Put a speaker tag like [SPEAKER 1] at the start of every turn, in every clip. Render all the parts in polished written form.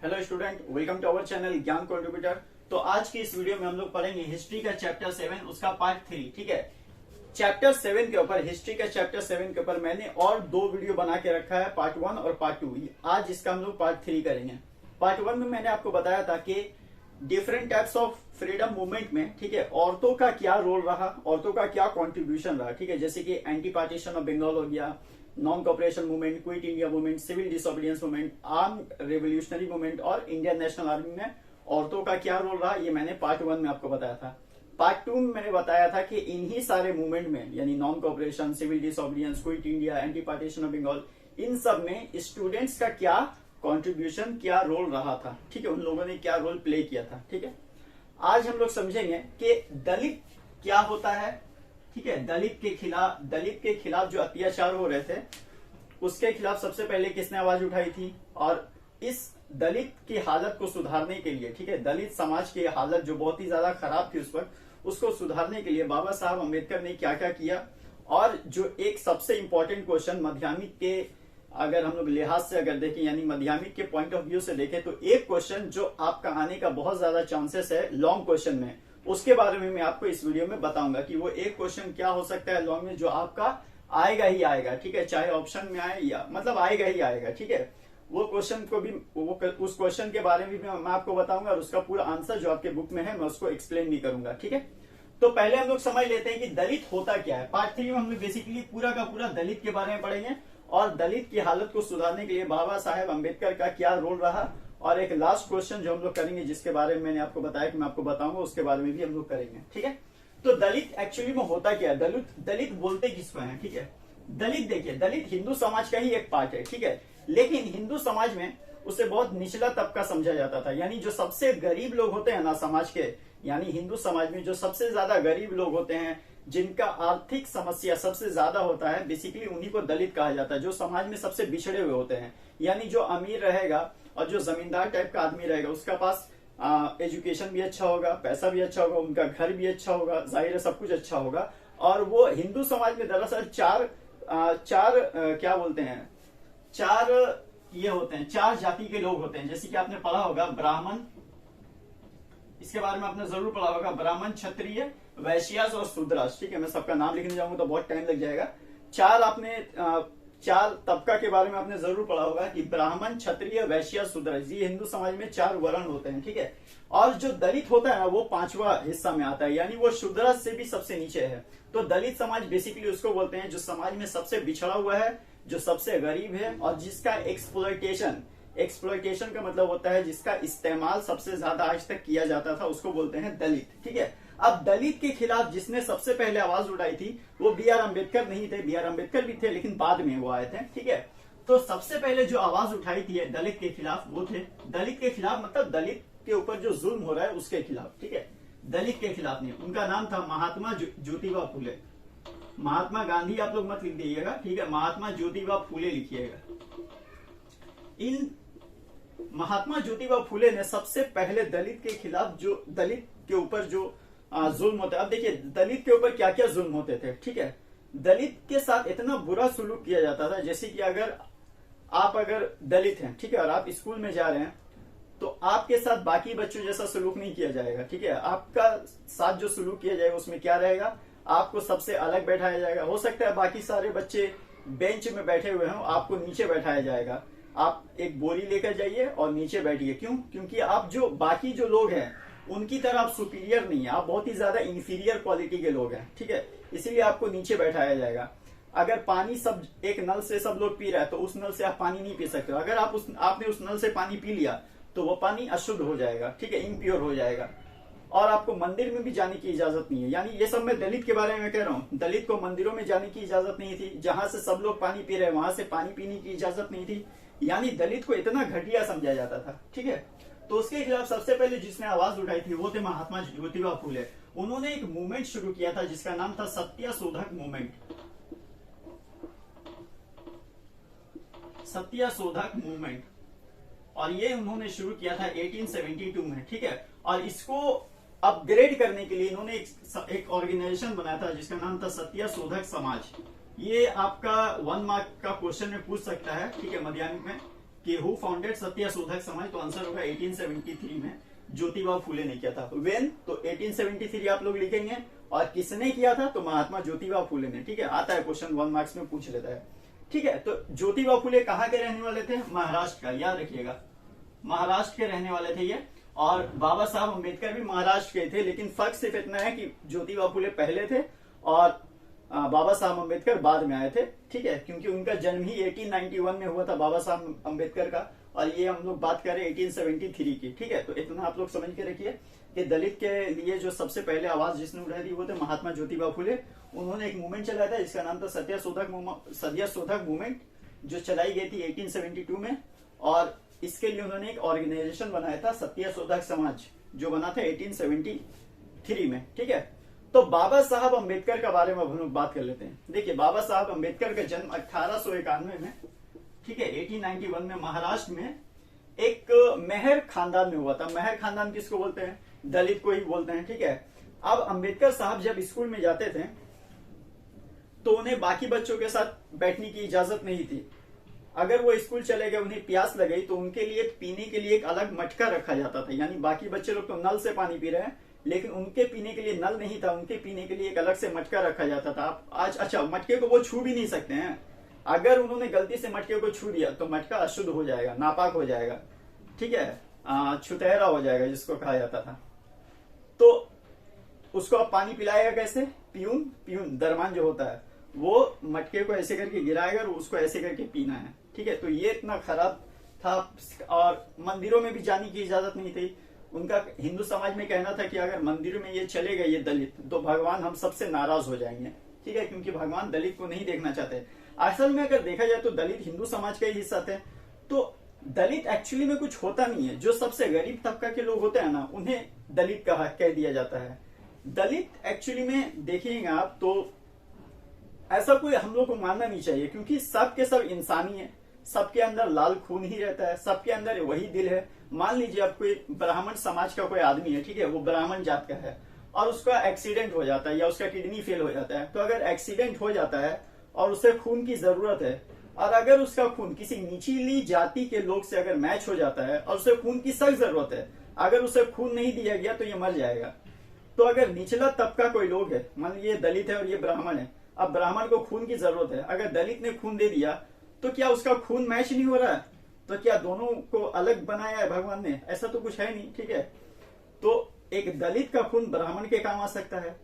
[SPEAKER 1] Hello student, welcome to our channel Gyan contributor. तो आज की इस वीडियो में हम लोग पढ़ेंगे हिस्ट्री का चैप्टर 7 उसका पार्ट 3। ठीक है, चैप्टर 7 के ऊपर, हिस्ट्री का चैप्टर 7 के ऊपर मैंने और दो वीडियो बना के रखा है, पार्ट 1 और पार्ट 2। आज इसका हम लोग पार्ट 3 करेंगे। पार्ट 1 में मैंने आपको बताया था कि different types of freedom movement में, ठीक है, औरतों का क्या रोल रहा, औरतों का क्या कॉन्ट्रीब्यूशन रहा। ठीक है, जैसे कि एंटी पार्टीशन ऑफ बंगाल हो गया, non cooperation movement, quit India movement, civil disobedience movement, arm revolutionary movement और इंडियन नेशनल आर्मी में औरतों का क्या रोल रहा, ये मैंने पार्ट 1 में आपको बताया था। पार्ट 2 में मैंने बताया था कि इन्हीं सारे मूवमेंट में, यानी non cooperation, civil disobedience, quit India, anti partition of Bengal, इन सब में स्टूडेंट्स का क्या कॉन्ट्रीब्यूशन, क्या रोल रहा था। ठीक है, उन लोगों ने क्या रोल प्ले किया था। ठीक है, आज हम लोग समझेंगे कि दलित क्या होता है। ठीक है, दलित के खिलाफ जो अत्याचार हो रहे थे उसके खिलाफ सबसे पहले किसने आवाज उठाई थी, और इस दलित की हालत को सुधारने के लिए, ठीक है, दलित समाज की हालत जो बहुत ही ज्यादा खराब थी उस वक्त, उसको सुधारने के लिए बाबा साहब अम्बेडकर ने क्या क्या किया। और जो एक सबसे इंपॉर्टेंट क्वेश्चन माध्यमिक के, अगर हम लोग लिहाज से अगर देखें, यानी माध्यमिक के पॉइंट ऑफ व्यू से देखें, तो एक क्वेश्चन जो आपका आने का बहुत ज्यादा चांसेस है लॉन्ग क्वेश्चन में, उसके बारे में मैं आपको इस वीडियो में बताऊंगा कि वो एक क्वेश्चन क्या हो सकता है लॉन्ग में, जो आपका आएगा ही आएगा। ठीक है, चाहे ऑप्शन में आए या मतलब आएगा ही आएगा। ठीक है, वो क्वेश्चन को भी, उस क्वेश्चन के बारे में भी मैं आपको बताऊंगा और उसका पूरा आंसर जो आपके बुक में है मैं उसको एक्सप्लेन भी करूंगा। ठीक है, तो पहले हम लोग समझ लेते हैं कि दलित होता क्या है। पार्ट 3 में हम लोग बेसिकली पूरा का पूरा दलित के बारे में पढ़ेंगे और दलित की हालत को सुधारने के लिए बाबा साहेब अम्बेडकर का क्या रोल रहा, और एक लास्ट क्वेश्चन जो हम लोग करेंगे जिसके बारे में मैंने आपको बताया कि मैं आपको बताऊंगा, उसके बारे में भी हम लोग करेंगे। ठीक है, तो दलित एक्चुअली में होता क्या है, दलित बोलते किसको है। ठीक है, दलित देखिए, दलित हिंदू समाज का ही एक पार्ट है। ठीक है, लेकिन हिंदू समाज में उसे बहुत निचला तबका समझा जाता था, यानी जो सबसे गरीब लोग होते हैं ना समाज के, यानी हिंदू समाज में जो सबसे ज्यादा गरीब लोग होते हैं, जिनका आर्थिक समस्या सबसे ज्यादा होता है, बेसिकली उन्हीं को दलित कहा जाता है। जो समाज में सबसे बिछड़े हुए होते हैं, यानी जो अमीर रहेगा और जो जमींदार टाइप का आदमी रहेगा, उसका पास एजुकेशन भी अच्छा होगा, पैसा भी अच्छा होगा, उनका घर भी अच्छा होगा, जाहिर है सब कुछ अच्छा होगा। और वो हिंदू समाज में दरअसल चार क्या बोलते हैं, ये होते हैं, चार जाति के लोग होते हैं। जैसे कि आपने पढ़ा होगा ब्राह्मण, इसके बारे में आपने जरूर पढ़ा होगा, ब्राह्मण, क्षत्रिय, वैश्यास और शूद्रास। ठीक है, मैं सबका नाम लिखने जाऊंगा तो बहुत टाइम लग जाएगा। चार तबका के बारे में आपने जरूर पढ़ा होगा कि ब्राह्मण, क्षत्रिय, वैश्य, शूद्र, ये हिंदू समाज में चार वर्ण होते हैं। ठीक है, और जो दलित होता है ना वो पांचवा हिस्सा में आता है, यानी वो शूद्र से भी सबसे नीचे है। तो दलित समाज बेसिकली उसको बोलते हैं जो समाज में सबसे बिछड़ा हुआ है, जो सबसे गरीब है और जिसका एक्सप्लॉयटेशन का मतलब होता है जिसका इस्तेमाल सबसे ज्यादा आज तक किया जाता था, उसको बोलते हैं दलित। ठीक है, अब दलित के खिलाफ जिसने सबसे पहले आवाज उठाई थी वो बी आर अम्बेडकर नहीं थे, बी आर अम्बेडकर भी थे लेकिन बाद में वो आए थे। ठीक है, तो सबसे पहले जो आवाज उठाई थी दलित के खिलाफ वो थे, दलित के खिलाफ मतलब दलित के ऊपर जो जुल्म हो रहा है उसके खिलाफ। ठीक है, दलित के खिलाफ नहीं, उनका नाम था महात्मा ज्योतिबा फूले। महात्मा गांधी आप लोग मत लिख दीजिएगा, ठीक है, महात्मा ज्योतिबा फूले लिखिएगा। इन महात्मा ज्योतिबा फूले ने सबसे पहले दलित के खिलाफ, जो दलित के ऊपर जो जुल्म होता है, अब देखिए दलित के ऊपर क्या क्या जुल्म होते थे। ठीक है, दलित के साथ इतना बुरा सुलूक किया जाता था, जैसे कि अगर दलित हैं, ठीक है, और आप स्कूल में जा रहे हैं तो आपके साथ बाकी बच्चों जैसा सुलूक नहीं किया जाएगा। ठीक है, आपका साथ जो सुलूक किया जाएगा उसमें क्या रहेगा, आपको सबसे अलग बैठाया जाएगा। हो सकता है बाकी सारे बच्चे बेंच में बैठे हुए हों, आपको नीचे बैठाया जाएगा। आप एक बोरी लेकर जाइए और नीचे बैठिए। क्यों? क्योंकि आप जो बाकी जो लोग हैं उनकी तरह आप सुपीरियर नहीं है, आप बहुत ही ज्यादा इंफीरियर क्वालिटी के लोग हैं। ठीक है, इसीलिए आपको नीचे बैठाया जाएगा। अगर पानी सब एक नल से सब लोग पी रहा है तो उस नल से आप पानी नहीं पी सकते। अगर आपने उस नल से पानी पी लिया तो वो पानी अशुद्ध हो जाएगा, ठीक है, इम्प्योर हो जाएगा, और आपको मंदिर में भी जाने की इजाजत नहीं है। यानी ये सब मैं दलित के बारे में कह रहा हूँ, दलित को मंदिरों में जाने की इजाजत नहीं थी, जहां से सब लोग पानी पी रहे हैं वहां से पानी पीने की इजाजत नहीं थी, यानी दलित को इतना घटिया समझा जाता था। ठीक है, तो उसके खिलाफ सबसे पहले जिसने आवाज उठाई थी वो थे महात्मा ज्योतिबा फूले। उन्होंने एक मूवमेंट शुरू किया था जिसका नाम था सत्यशोधक मूवमेंट, सत्यशोधक मूवमेंट, और ये उन्होंने शुरू किया था 1872 में। ठीक है, और इसको अपग्रेड करने के लिए इन्होंने एक ऑर्गेनाइजेशन बनाया था जिसका नाम था सत्यशोधक समाज। ये आपका 1 मार्क का क्वेश्चन में पूछ सकता है। ठीक है, माध्यमिक में कि हु फाउंडेड सत्यशोधक समाज, तो आंसर होगा 1873 में ज्योतिबा फूले ने किया था। वेन, तो 1873 आप लोग लिखेंगे, और किसने किया था, तो महात्मा ज्योतिबा फूले ने। ठीक है, आता है क्वेश्चन 1 मार्क्स में पूछ लेता है। ठीक है, तो ज्योतिबा फूले कहाँ के रहने वाले थे, महाराष्ट्र का, याद रखिएगा महाराष्ट्र के रहने वाले थे ये। और बाबा साहब अम्बेडकर भी महाराष्ट्र के थे, लेकिन फर्क सिर्फ इतना है कि ज्योतिबा फूले पहले थे और बाबा साहब अम्बेडकर बाद में आए थे। ठीक है, क्योंकि उनका जन्म ही 1891 में हुआ था बाबा साहब अम्बेडकर का, और ये हम लोग बात करें 1873 की। ठीक है, तो इतना आप लोग समझ के रखिए कि दलित के लिए जो सबसे पहले आवाज जिसने उठाई थी वो थे महात्मा ज्योतिबा फूले। उन्होंने एक मूवमेंट चलाया था जिसका नाम था सत्यशोधक मूवमेंट, जो चलाई गई थी 1872 में, और इसके लिए उन्होंने एक ऑर्गेनाइजेशन बनाया था सत्यशोधक समाज, जो बना था 1873 में। ठीक है, तो बाबा साहब अम्बेडकर के बारे में हम लोग बात कर लेते हैं। देखिए, बाबा साहब अम्बेडकर का जन्म 1891 में, ठीक है, 1891 में महाराष्ट्र में एक मेहर खानदान में हुआ था। मेहर खानदान किसको बोलते हैं, दलित को ही बोलते हैं। ठीक है, अब अम्बेडकर साहब जब स्कूल में जाते थे तो उन्हें बाकी बच्चों के साथ बैठने की इजाजत नहीं थी। अगर वो स्कूल चले गए, उन्हें प्यास लगी, तो उनके लिए पीने के लिए एक अलग मटका रखा जाता था। यानी बाकी बच्चे लोग तो नल से पानी पी रहे हैं, लेकिन उनके पीने के लिए नल नहीं था, उनके पीने के लिए एक अलग से मटका रखा जाता था। आप आज, अच्छा, मटके को वो छू भी नहीं सकते हैं। अगर उन्होंने गलती से मटके को छू दिया तो मटका अशुद्ध हो जाएगा, नापाक हो जाएगा। ठीक है, छुतहरा हो जाएगा जिसको कहा जाता था। तो उसको आप पानी पिलाएगा कैसे, प्यून दरमान जो होता है वो मटके को ऐसे करके गिराएगा और उसको ऐसे करके पीना है। ठीक है, तो ये इतना खराब था, और मंदिरों में भी जाने की इजाजत नहीं थी। उनका हिंदू समाज में कहना था कि अगर मंदिर में ये चले गए ये दलित, तो भगवान हम सबसे नाराज हो जाएंगे। ठीक है, क्योंकि भगवान दलित को नहीं देखना चाहते। असल में अगर देखा जाए तो दलित हिंदू समाज का ही हिस्सा थे। तो दलित एक्चुअली में कुछ होता नहीं है। जो सबसे गरीब तबका के लोग होते हैं ना, उन्हें दलित कह दिया जाता है। दलित एक्चुअली में देखिएगा आप तो ऐसा कोई हम लोग को मानना नहीं चाहिए, क्योंकि सब के सब इंसानी है, सबके अंदर लाल खून ही रहता है, सबके अंदर वही दिल है। मान लीजिए आप कोई ब्राह्मण समाज का कोई आदमी है, ठीक है, वो ब्राह्मण जात का है, और उसका एक्सीडेंट हो जाता है या उसका किडनी फेल हो जाता है। तो अगर एक्सीडेंट हो जाता है और उसे खून की जरूरत है, और अगर उसका खून किसी निचली जाति के लोग से अगर मैच हो जाता है और उसे खून की सख्त जरूरत है, अगर उसे खून नहीं दिया गया तो ये मर जाएगा। तो अगर निचला तबका कोई लोग है, मान लीजिए दलित है और ये ब्राह्मण है, अब ब्राह्मण को खून की जरूरत है, अगर दलित ने खून दे दिया तो क्या उसका खून मैच नहीं हो रहा है? तो क्या दोनों को अलग बनाया है भगवान ने? ऐसा तो कुछ है नहीं। ठीक है, तो एक दलित का खून ब्राह्मण के काम आ सकता है,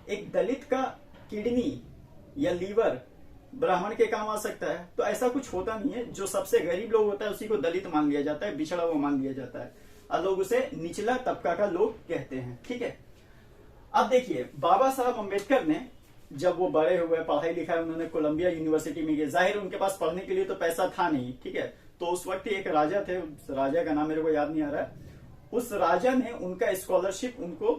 [SPEAKER 1] एक दलित का किडनी या लीवर ब्राह्मण के काम आ सकता है। तो ऐसा कुछ होता नहीं है। जो सबसे गरीब लोग होता है उसी को दलित मान लिया जाता है, बिछड़ा हुआ मान लिया जाता है, और लोग उसे निचला तबका का लोग कहते हैं। ठीक है, अब देखिए, बाबा साहब अम्बेडकर ने जब वो बड़े हुए, पढ़ाई लिखाई उन्होंने कोलंबिया यूनिवर्सिटी में किया। जाहिर उनके पास पढ़ने के लिए तो पैसा था नहीं। ठीक है, तो उस वक्त एक राजा थे, उस राजा का नाम मेरे को याद नहीं आ रहा है, उस राजा ने उनका स्कॉलरशिप उनको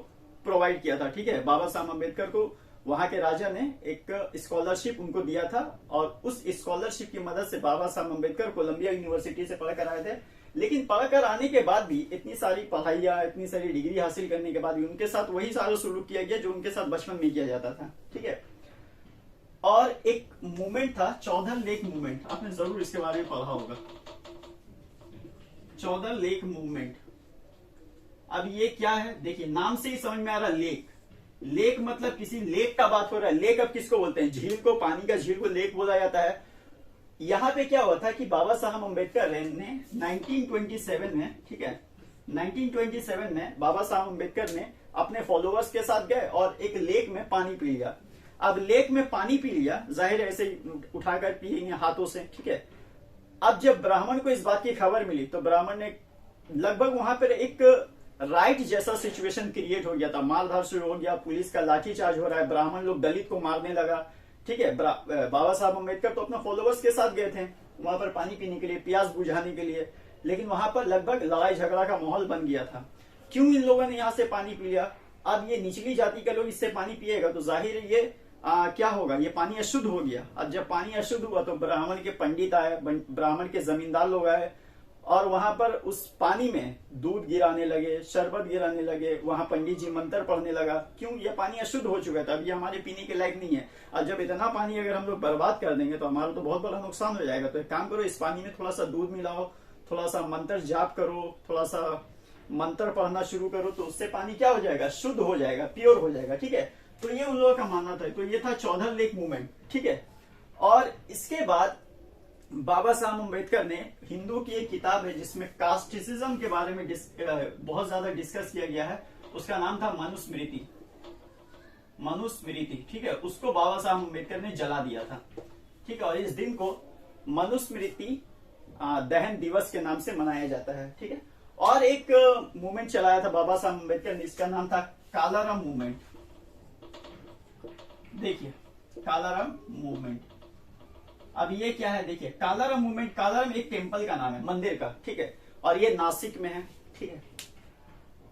[SPEAKER 1] प्रोवाइड किया था। ठीक है, बाबा साहब अम्बेडकर को वहां के राजा ने एक स्कॉलरशिप उनको दिया था, और उस स्कॉलरशिप की मदद से बाबा साहब अम्बेडकर कोलंबिया यूनिवर्सिटी से पढ़कर आए थे। लेकिन पढ़कर आने के बाद भी, इतनी सारी पढ़ाइयां, इतनी सारी डिग्री हासिल करने के बाद भी उनके साथ वही सारा सुलूक किया गया जो उनके साथ बचपन में किया जाता था। ठीक है, और एक मूवमेंट था चौधर लेक मूवमेंट, आपने जरूर इसके बारे में पढ़ा होगा, चौधर लेक मूवमेंट। अब ये क्या है, देखिए नाम से ही समझ में आ रहा, लेक। लेक मतलब किसी लेक का बात हो रहा है। लेक अब किसको बोलते हैं? झील को, पानी का झील को लेक बोला जाता है। यहाँ पे क्या हुआ था कि बाबा साहब अम्बेडकर ने 1927 में, ठीक है, 1927 में बाबा साहब अम्बेडकर ने अपने फॉलोअर्स के साथ गए और एक लेक में पानी पी लिया। अब लेक में पानी पी लिया, जाहिर ऐसे ही उठाकर पिएंगे हाथों से। ठीक है, अब जब ब्राह्मण को इस बात की खबर मिली तो ब्राह्मण ने लगभग वहां पर एक राइट जैसा सिचुएशन क्रिएट हो गया था। मारधाड़ शुरू हो गया, पुलिस का लाठीचार्ज हो रहा है, ब्राह्मण लोग दलित को मारने लगा। ठीक है, बाबा साहब अम्बेडकर तो अपने फॉलोअर्स के साथ गए थे वहां पर पानी पीने के लिए, प्यास बुझाने के लिए, लेकिन वहां पर लगभग लड़ाई झगड़ा का माहौल बन गया था। क्यों इन लोगों ने यहाँ से पानी पी लिया? अब ये निचली जाति के लोग इससे पानी पिएगा तो जाहिर है ये क्या होगा, ये पानी अशुद्ध हो गया। अब जब पानी अशुद्ध हुआ तो ब्राह्मण के पंडित आए, ब्राह्मण के जमींदार लोग आए, और वहां पर उस पानी में दूध गिराने लगे, शरबत गिराने लगे, वहां पंडित जी मंत्र पढ़ने लगा। क्यों? ये पानी अशुद्ध हो चुका था, अब ये हमारे पीने के लायक नहीं है। और जब इतना पानी अगर हम लोग बर्बाद कर देंगे तो हमारा तो बहुत बड़ा नुकसान हो जाएगा। तो एक काम करो, इस पानी में थोड़ा सा दूध मिलाओ, थोड़ा सा मंत्र जाप करो, थोड़ा सा मंत्र पढ़ना शुरू करो, तो उससे पानी क्या हो जाएगा, शुद्ध हो जाएगा, प्योर हो जाएगा। ठीक है, तो ये उन लोगों का मानना था। तो ये था चौधर लेक मूवमेंट। ठीक है, और इसके बाद बाबा साहब अम्बेडकर ने हिंदू की एक किताब है जिसमें कास्टिसिज्म के बारे में बहुत ज्यादा डिस्कस किया गया है, उसका नाम था मनुस्मृति। मनुस्मृति, ठीक है, उसको बाबा साहब अम्बेडकर ने जला दिया था। ठीक है, और इस दिन को मनुस्मृति दहन दिवस के नाम से मनाया जाता है। ठीक है, और एक मूवमेंट चलाया था बाबा साहब अम्बेडकर ने, इसका नाम था कालाराम मूवमेंट। देखिए कालाराम मूवमेंट, अब ये क्या है, देखिए कालाराम मूवमेंट, कालाराम एक टेम्पल का नाम है, मंदिर का। ठीक है, और ये नासिक में है। ठीक है,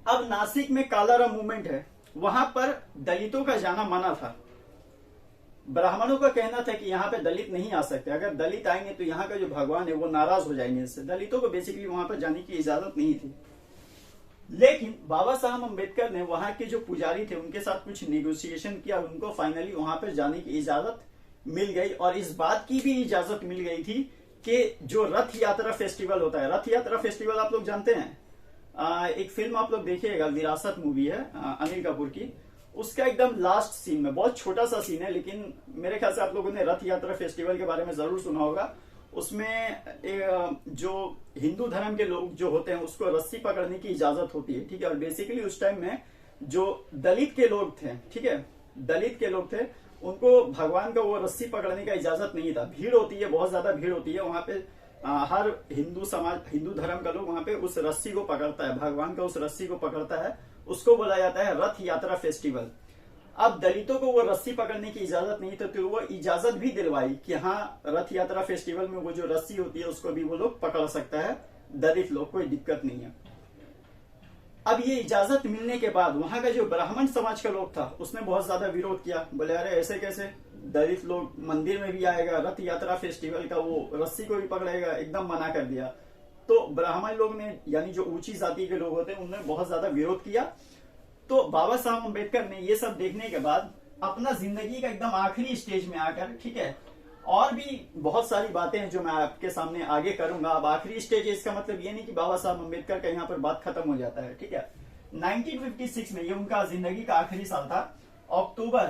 [SPEAKER 1] अब नासिक में कालाराम मूवमेंट है, वहां पर दलितों का जाना मना था। ब्राह्मणों का कहना था कि यहाँ पे दलित नहीं आ सकते, अगर दलित आएंगे तो यहाँ का जो भगवान है वो नाराज हो जाएंगे इससे। दलितों को बेसिकली वहां पर जाने की इजाजत नहीं थी। लेकिन बाबा साहब अम्बेडकर ने वहां के जो पुजारी थे उनके साथ कुछ नेगोशिएशन किया, उनको फाइनली वहां पर जाने की इजाजत मिल गई। और इस बात की भी इजाजत मिल गई थी कि जो रथ यात्रा फेस्टिवल होता है, रथ यात्रा फेस्टिवल आप लोग जानते हैं, एक फिल्म आप लोग देखिएगा, विरासत मूवी है अनिल कपूर की, उसका एकदम लास्ट सीन में, बहुत छोटा सा सीन है लेकिन मेरे ख्याल से आप लोगों ने रथ यात्रा फेस्टिवल के बारे में जरूर सुना होगा। उसमें जो हिंदू धर्म के लोग जो होते हैं उसको रस्सी पकड़ने की इजाजत होती है। ठीक है, और बेसिकली उस टाइम में जो दलित के लोग थे, ठीक है, दलित के लोग थे, उनको भगवान का वो रस्सी पकड़ने का इजाजत नहीं था। भीड़ होती है, बहुत ज्यादा भीड़ होती है वहां पे, हर हिंदू समाज, हिंदू धर्म का लोग वहां पे उस रस्सी को पकड़ता है, भगवान का उस रस्सी को पकड़ता है, उसको बोला जाता है रथ यात्रा फेस्टिवल। अब दलितों को वो रस्सी पकड़ने की इजाजत नहीं थी, तो वो इजाजत भी दिलवाई कि हाँ रथ यात्रा फेस्टिवल में वो जो रस्सी होती है उसको भी वो लोग पकड़ सकता है, दलित लोग, कोई दिक्कत नहीं है। अब ये इजाजत मिलने के बाद वहां का जो ब्राह्मण समाज का लोग था उसने बहुत ज्यादा विरोध किया, बोले अरे ऐसे कैसे, दलित लोग मंदिर में भी आएगा, रथ यात्रा फेस्टिवल का वो रस्सी को भी पकड़ेगा, एकदम मना कर दिया। तो ब्राह्मण लोग ने, यानी जो ऊंची जाति के लोग होते हैं, उन्होंने बहुत ज्यादा विरोध किया। तो बाबा साहब अम्बेडकर ने ये सब देखने के बाद अपना जिंदगी का एकदम आखिरी स्टेज में आकर, ठीक है, और भी बहुत सारी बातें हैं जो मैं आपके सामने आगे करूंगा। अब आखिरी स्टेज है इसका मतलब ये नहीं कि बाबा साहब अम्बेडकर का यहाँ पर बात खत्म हो जाता है। ठीक है, 1956 में ये उनका जिंदगी का आखिरी साल था। 14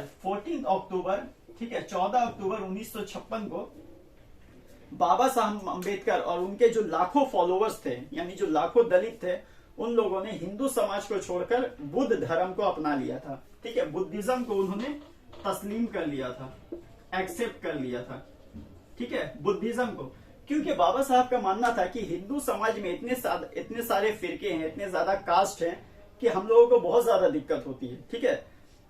[SPEAKER 1] अक्टूबर, ठीक है, 14 अक्टूबर 1956 को बाबा साहब अम्बेडकर और उनके जो लाखों फॉलोअर्स थे, यानी जो लाखों दलित थे, उन लोगों ने हिंदू समाज को छोड़कर बुद्ध धर्म को अपना लिया था। ठीक है, बुद्धिज्म को उन्होंने तस्लीम कर लिया था, एक्सेप्ट कर लिया था। ठीक है, बुद्धिज्म को, क्योंकि बाबा साहब का मानना था कि हिंदू समाज में इतने सारे फिरके हैं, इतने ज्यादा कास्ट हैं कि हम लोगों को बहुत ज्यादा दिक्कत होती है। ठीक है,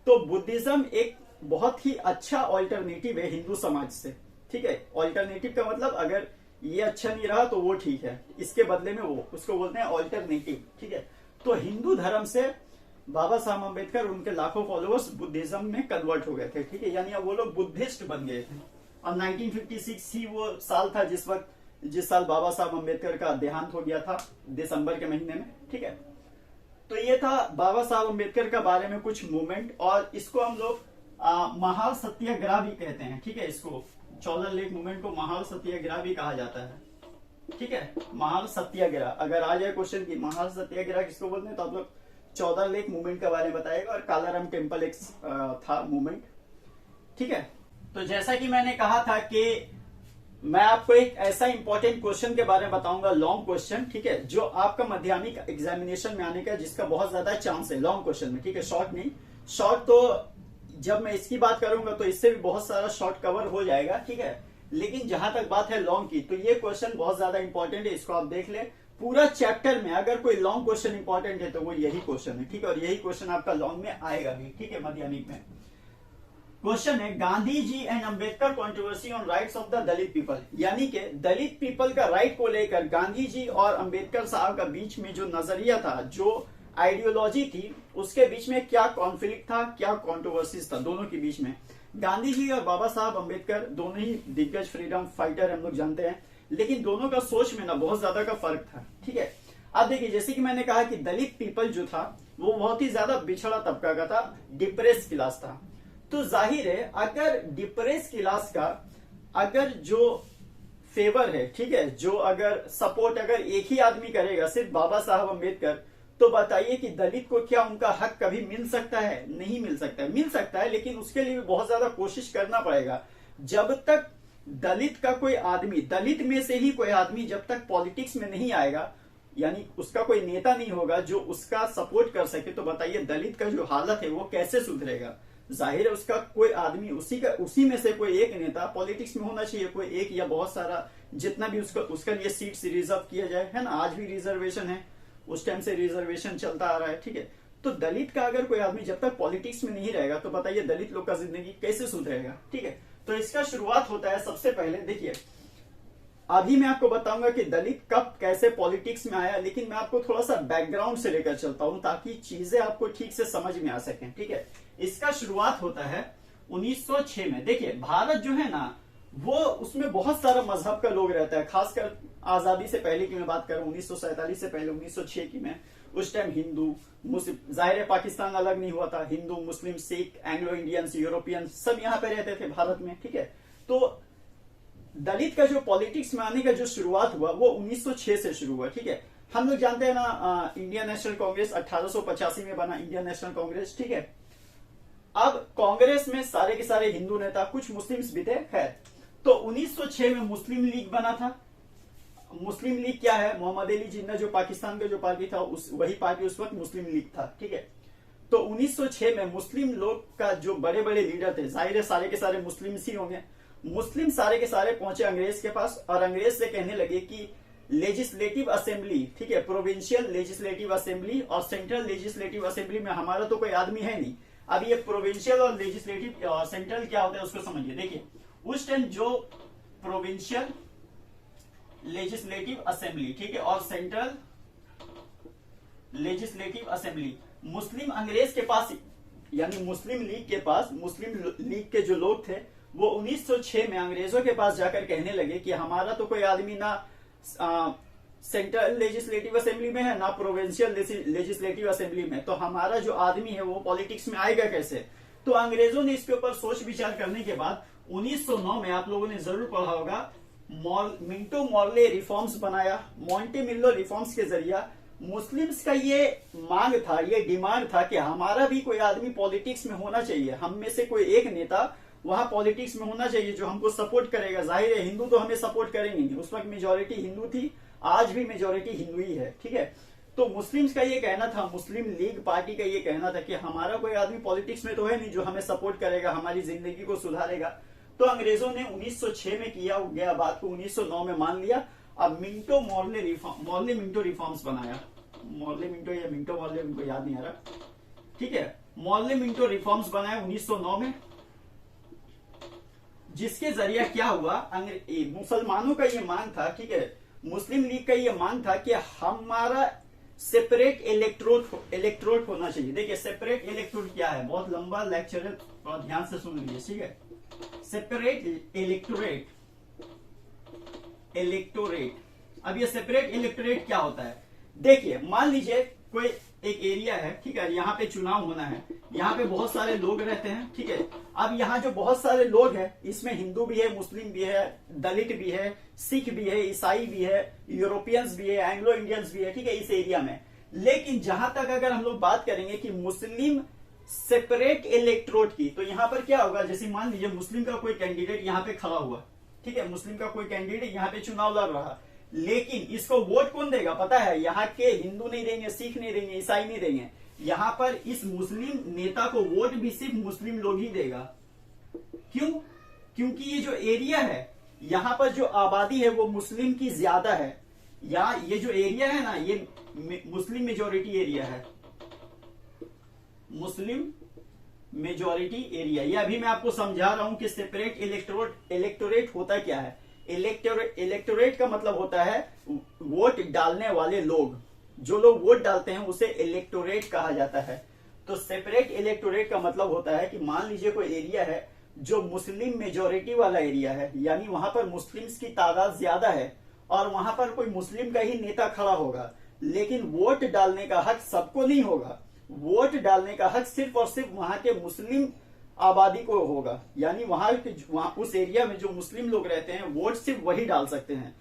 [SPEAKER 1] तो बुद्धिज्म एक बहुत ही अच्छा ऑल्टरनेटिव है हिंदू समाज से। ठीक है, ऑल्टरनेटिव का मतलब अगर ये अच्छा नहीं रहा तो वो ठीक है, इसके बदले में वो, उसको बोलते हैं ऑल्टरनेटिव। ठीक है, तो हिंदू धर्म से बाबा साहब अम्बेडकर उनके लाखों फॉलोअर्स बुद्धिज्म में कन्वर्ट हो गए थे। ठीक है, यानी अब वो लोग बुद्धिस्ट बन गए थे। और 1956 ही वो साल था जिस साल बाबा साहब अम्बेडकर का देहांत हो गया था, दिसंबर के महीने में। ठीक है, तो ये था बाबा साहब अम्बेडकर का बारे में कुछ मूवमेंट, और इसको हम लोग महाल सत्याग्रह भी कहते हैं। ठीक है, इसको चौधर लेक मूवमेंट को महाल सत्याग्रह भी कहा जाता है। ठीक है, महाल सत्याग्रह, अगर आ जाए क्वेश्चन की महाल सत्याग्रह किसको बोलते हैं, तो आप लोग चौधर लेक मूवमेंट के बारे में बताएगा। और कालाराम टेम्पल एक था मूवमेंट। ठीक है, तो जैसा कि मैंने कहा था कि मैं आपको एक ऐसा इंपॉर्टेंट क्वेश्चन के बारे में बताऊंगा, लॉन्ग क्वेश्चन। ठीक है, जो आपका माध्यमिक एग्जामिनेशन में आने का जिसका बहुत ज्यादा चांस है लॉन्ग क्वेश्चन में। ठीक है, शॉर्ट नहीं, शॉर्ट तो जब मैं इसकी बात करूंगा तो इससे भी बहुत सारा शॉर्ट कवर हो जाएगा। ठीक है, लेकिन जहां तक बात है लॉन्ग की, तो ये क्वेश्चन बहुत ज्यादा इंपॉर्टेंट है, इसको आप देख ले। पूरा चैप्टर में अगर कोई लॉन्ग क्वेश्चन इंपॉर्टेंट है तो वो यही क्वेश्चन है। ठीक है, और यही क्वेश्चन आपका लॉन्ग में आएगा भी। ठीक है, माध्यमिक में क्वेश्चन है Gandhi ji and Ambedkar controversy on rights of the Dalit people, यानी कि दलित पीपल का राइट को लेकर गांधी जी और अम्बेडकर साहब का बीच में जो नजरिया था, जो आइडियोलॉजी थी, उसके बीच में क्या कॉन्फ्लिक्ट था, क्या कॉन्ट्रोवर्सीज था दोनों के बीच में। गांधी जी और बाबा साहब अम्बेडकर दोनों ही दिग्गज फ्रीडम फाइटर हम लोग जानते हैं, लेकिन दोनों का सोच में ना बहुत ज्यादा का फर्क था। ठीक है, अब देखिए जैसे कि मैंने कहा कि दलित पीपल जो था वो बहुत ही ज्यादा पिछड़ा तबका का था, डिप्रेस क्लास था। तो जाहिर है अगर डिप्रेस क्लास का अगर जो फेवर है, ठीक है, जो अगर सपोर्ट अगर एक ही आदमी करेगा सिर्फ बाबा साहब अम्बेडकर, तो बताइए कि दलित को क्या उनका हक कभी मिल सकता है? नहीं मिल सकता है। मिल सकता है लेकिन उसके लिए भी बहुत ज्यादा कोशिश करना पड़ेगा। जब तक दलित का कोई आदमी, दलित में से ही कोई आदमी जब तक पॉलिटिक्स में नहीं आएगा, यानी उसका कोई नेता नहीं होगा जो उसका सपोर्ट कर सके, तो बताइए दलित का जो हालत है वो कैसे सुधरेगा? जाहिर है उसका कोई आदमी, उसी में से कोई एक नेता पॉलिटिक्स में होना चाहिए, कोई एक या बहुत सारा, जितना भी उसका लिए सीट्स रिजर्व किया जाए, है ना। आज भी रिजर्वेशन है, उस टाइम से रिजर्वेशन चलता आ रहा है, ठीक है। तो दलित का अगर कोई आदमी जब तक पॉलिटिक्स में नहीं रहेगा, तो बताइए दलित लोग का जिंदगी कैसे सुधरेगा, ठीक है। तो इसका शुरुआत होता है सबसे पहले, देखिए अभी मैं आपको बताऊंगा कि दलित कब कैसे पॉलिटिक्स में आया, लेकिन मैं आपको थोड़ा सा बैकग्राउंड से लेकर चलता हूं ताकि चीजें आपको ठीक से समझ में आ सकें, ठीक है। इसका शुरुआत होता है 1906 में। देखिए भारत जो है ना, वो उसमें बहुत सारा मजहब का लोग रहता है, खासकर आजादी से पहले की मैं बात कर रहा हूँ, 1947 से पहले 1906 की मैं, उस टाइम हिंदू मुस्लिम, जाहिर है पाकिस्तान अलग नहीं हुआ था, हिंदू मुस्लिम सिख एंग्लो इंडियंस यूरोपियन सब यहाँ पे रहते थे भारत में, ठीक है। तो दलित का जो पॉलिटिक्स में आने का जो शुरुआत हुआ वो 1906 से शुरू हुआ, ठीक है। हम लोग जानते हैं ना, इंडियन नेशनल कांग्रेस 1885 में बना, इंडियन नेशनल कांग्रेस, ठीक है। अब कांग्रेस में सारे के सारे हिंदू नेता, कुछ मुस्लिम्स भी थे, खैर। तो 1906 में मुस्लिम लीग बना था। मुस्लिम लीग क्या है? मोहम्मद अली जिन्ना जो पाकिस्तान का जो पार्टी था, वही पार्टी उस वक्त मुस्लिम लीग था, ठीक है। तो 1906 में मुस्लिम लोग का जो बड़े बड़े लीडर थे, जाहिर है सारे के सारे मुस्लिम ही होंगे, मुस्लिम सारे के सारे पहुंचे अंग्रेज के पास और अंग्रेज से कहने लगे कि लेजिस्लेटिव असेंबली, ठीक है, प्रोविंशियल लेजिस्लेटिव असेंबली और सेंट्रल लेजिस्लेटिव असेंबली में हमारा तो कोई आदमी है नहीं। अब ये प्रोविंशियल और लेजिस्लेटिव सेंट्रल क्या होता है उसको समझिए। देखिए उस टाइम जो प्रोविंशियल लेजिस्लेटिव असेंबली, ठीक है, और सेंट्रल लेजिस्लेटिव असेंबली मुस्लिम अंग्रेज के पास, यानी मुस्लिम लीग के पास, मुस्लिम लीग के जो लोग थे वो 1906 में अंग्रेजों के पास जाकर कहने लगे कि हमारा तो कोई आदमी ना सेंट्रल लेजिस्लेटिव असेंबली में है ना प्रोविंशियल लेजिस्लेटिव असेंबली में, तो हमारा जो आदमी है वो पॉलिटिक्स में आएगा कैसे? तो अंग्रेजों ने इसके ऊपर सोच विचार करने के बाद 1909 में, आप लोगों ने जरूर पढ़ा होगा, मिंटो मॉर्ले रिफॉर्म्स बनाया। मॉन्टे मिल्लो रिफॉर्म्स के जरिए मुस्लिम्स का ये मांग था, ये डिमांड था कि हमारा भी कोई आदमी पॉलिटिक्स में होना चाहिए, हम में से कोई एक नेता वहां पॉलिटिक्स में होना चाहिए जो हमको सपोर्ट करेगा। जाहिर है हिंदू तो हमें सपोर्ट करेंगे नहीं, उस वक्त मेजोरिटी हिंदू थी, आज भी मेजोरिटी हिंदू ही है, ठीक है। तो मुस्लिम्स का ये कहना था, मुस्लिम लीग पार्टी का ये कहना था कि हमारा कोई आदमी पॉलिटिक्स में तो है नहीं जो हमें सपोर्ट करेगा, हमारी जिंदगी को सुधारेगा। तो अंग्रेजों ने 1906 में किया गया बात को 1909 में मान लिया। अब मिंटो मॉर्ले मिंटो रिफॉर्म्स बनाया, मॉर्ले मिंटो या मिंटो मॉर्ले, उनको याद नहीं आ रहा, ठीक है। मॉर्ले मिंटो रिफॉर्म्स बनाया 1909 में, जिसके जरिए क्या हुआ, मुसलमानों का ये मांग था, ठीक है, मुस्लिम लीग का ये मांग था कि हमारा सेपरेट इलेक्ट्रोड होना चाहिए। देखिए सेपरेट इलेक्ट्रोड क्या है, बहुत लंबा लेक्चर है, थोड़ा ध्यान से सुन लीजिए, ठीक है। सेपरेट इलेक्टोरेट, अब ये सेपरेट इलेक्टोरेट क्या होता है? देखिए मान लीजिए कोई एक एरिया है, ठीक है, यहाँ पे चुनाव होना है, यहाँ पे बहुत सारे लोग रहते हैं, ठीक है। अब यहाँ जो बहुत सारे लोग हैं, इसमें हिंदू भी है, मुस्लिम भी है, दलित भी है, सिख भी है, ईसाई भी है, यूरोपियंस भी है, एंग्लो इंडियंस भी है, ठीक है, इस एरिया में। लेकिन जहां तक अगर हम लोग बात करेंगे कि मुस्लिम सेपरेट इलेक्ट्रोड की, तो यहाँ पर क्या होगा, जैसे मान लीजिए मुस्लिम का कोई कैंडिडेट यहाँ पे खड़ा हुआ, ठीक है, मुस्लिम का कोई कैंडिडेट यहाँ पे चुनाव लड़ रहा, लेकिन इसको वोट कौन देगा पता है? यहाँ के हिंदू नहीं देंगे, सिख नहीं देंगे, ईसाई नहीं देंगे, यहाँ पर इस मुस्लिम नेता को वोट भी सिर्फ मुस्लिम लोग ही देगा। क्यों? क्योंकि ये जो एरिया है, यहाँ पर जो आबादी है वो मुस्लिम की ज्यादा है, या ये जो एरिया है ना, ये मुस्लिम मेजोरिटी एरिया है, मुस्लिम मेजोरिटी एरिया। ये अभी मैं आपको समझा रहा हूं कि सेपरेट इलेक्टोरेट होता क्या है। इलेक्टोरेट का मतलब होता है वोट डालने वाले लोग, जो लोग वोट डालते हैं उसे इलेक्टोरेट कहा जाता है। तो सेपरेट इलेक्टोरेट का मतलब होता है कि मान लीजिए कोई एरिया है जो मुस्लिम मेजोरिटी वाला एरिया है, यानी वहां पर मुस्लिम्स की तादाद ज्यादा है और वहां पर कोई मुस्लिम का ही नेता खड़ा होगा, लेकिन वोट डालने का हक सबको नहीं होगा। वोट डालने का हक सिर्फ और सिर्फ वहां के मुस्लिम आबादी को होगा, यानी वहां उस एरिया में जो मुस्लिम लोग रहते हैं वोट सिर्फ वही डाल सकते हैं,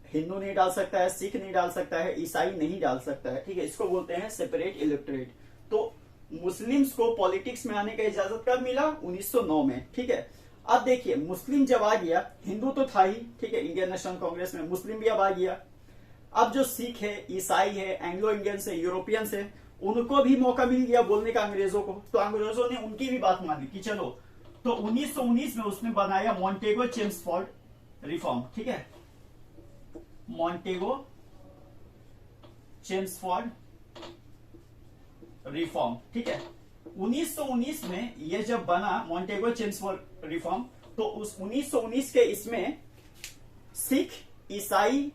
[SPEAKER 1] हिंदू नहीं डाल सकता है, सिख नहीं डाल सकता है, ईसाई नहीं डाल सकता है, ठीक है। इसको बोलते हैं सेपरेट इलेक्टोरेट। तो मुस्लिम्स को पॉलिटिक्स में आने का इजाजत कब मिला? 1909 में, ठीक है। अब देखिए मुस्लिम जब आ गया, हिंदू तो था ही, ठीक है, इंडियन नेशनल कांग्रेस में मुस्लिम भी अब आ गया। अब जो सिख है, ईसाई है, एंग्लो इंडियंस है, यूरोपियंस है, उनको भी मौका मिल गया बोलने का अंग्रेजों को। तो अंग्रेजों ने उनकी भी बात मान ली कि चलो, तो 1919 में उसने बनाया मॉन्टेगो चेम्सफोर्ड रिफॉर्म, ठीक है, मॉन्टेगो चेम्सफोर्ड रिफॉर्म, ठीक है। 1919 में यह जब बना मॉन्टेगो चेम्सफोर्ड रिफॉर्म, तो उस 1919 के इसमें सिख, ईसाई,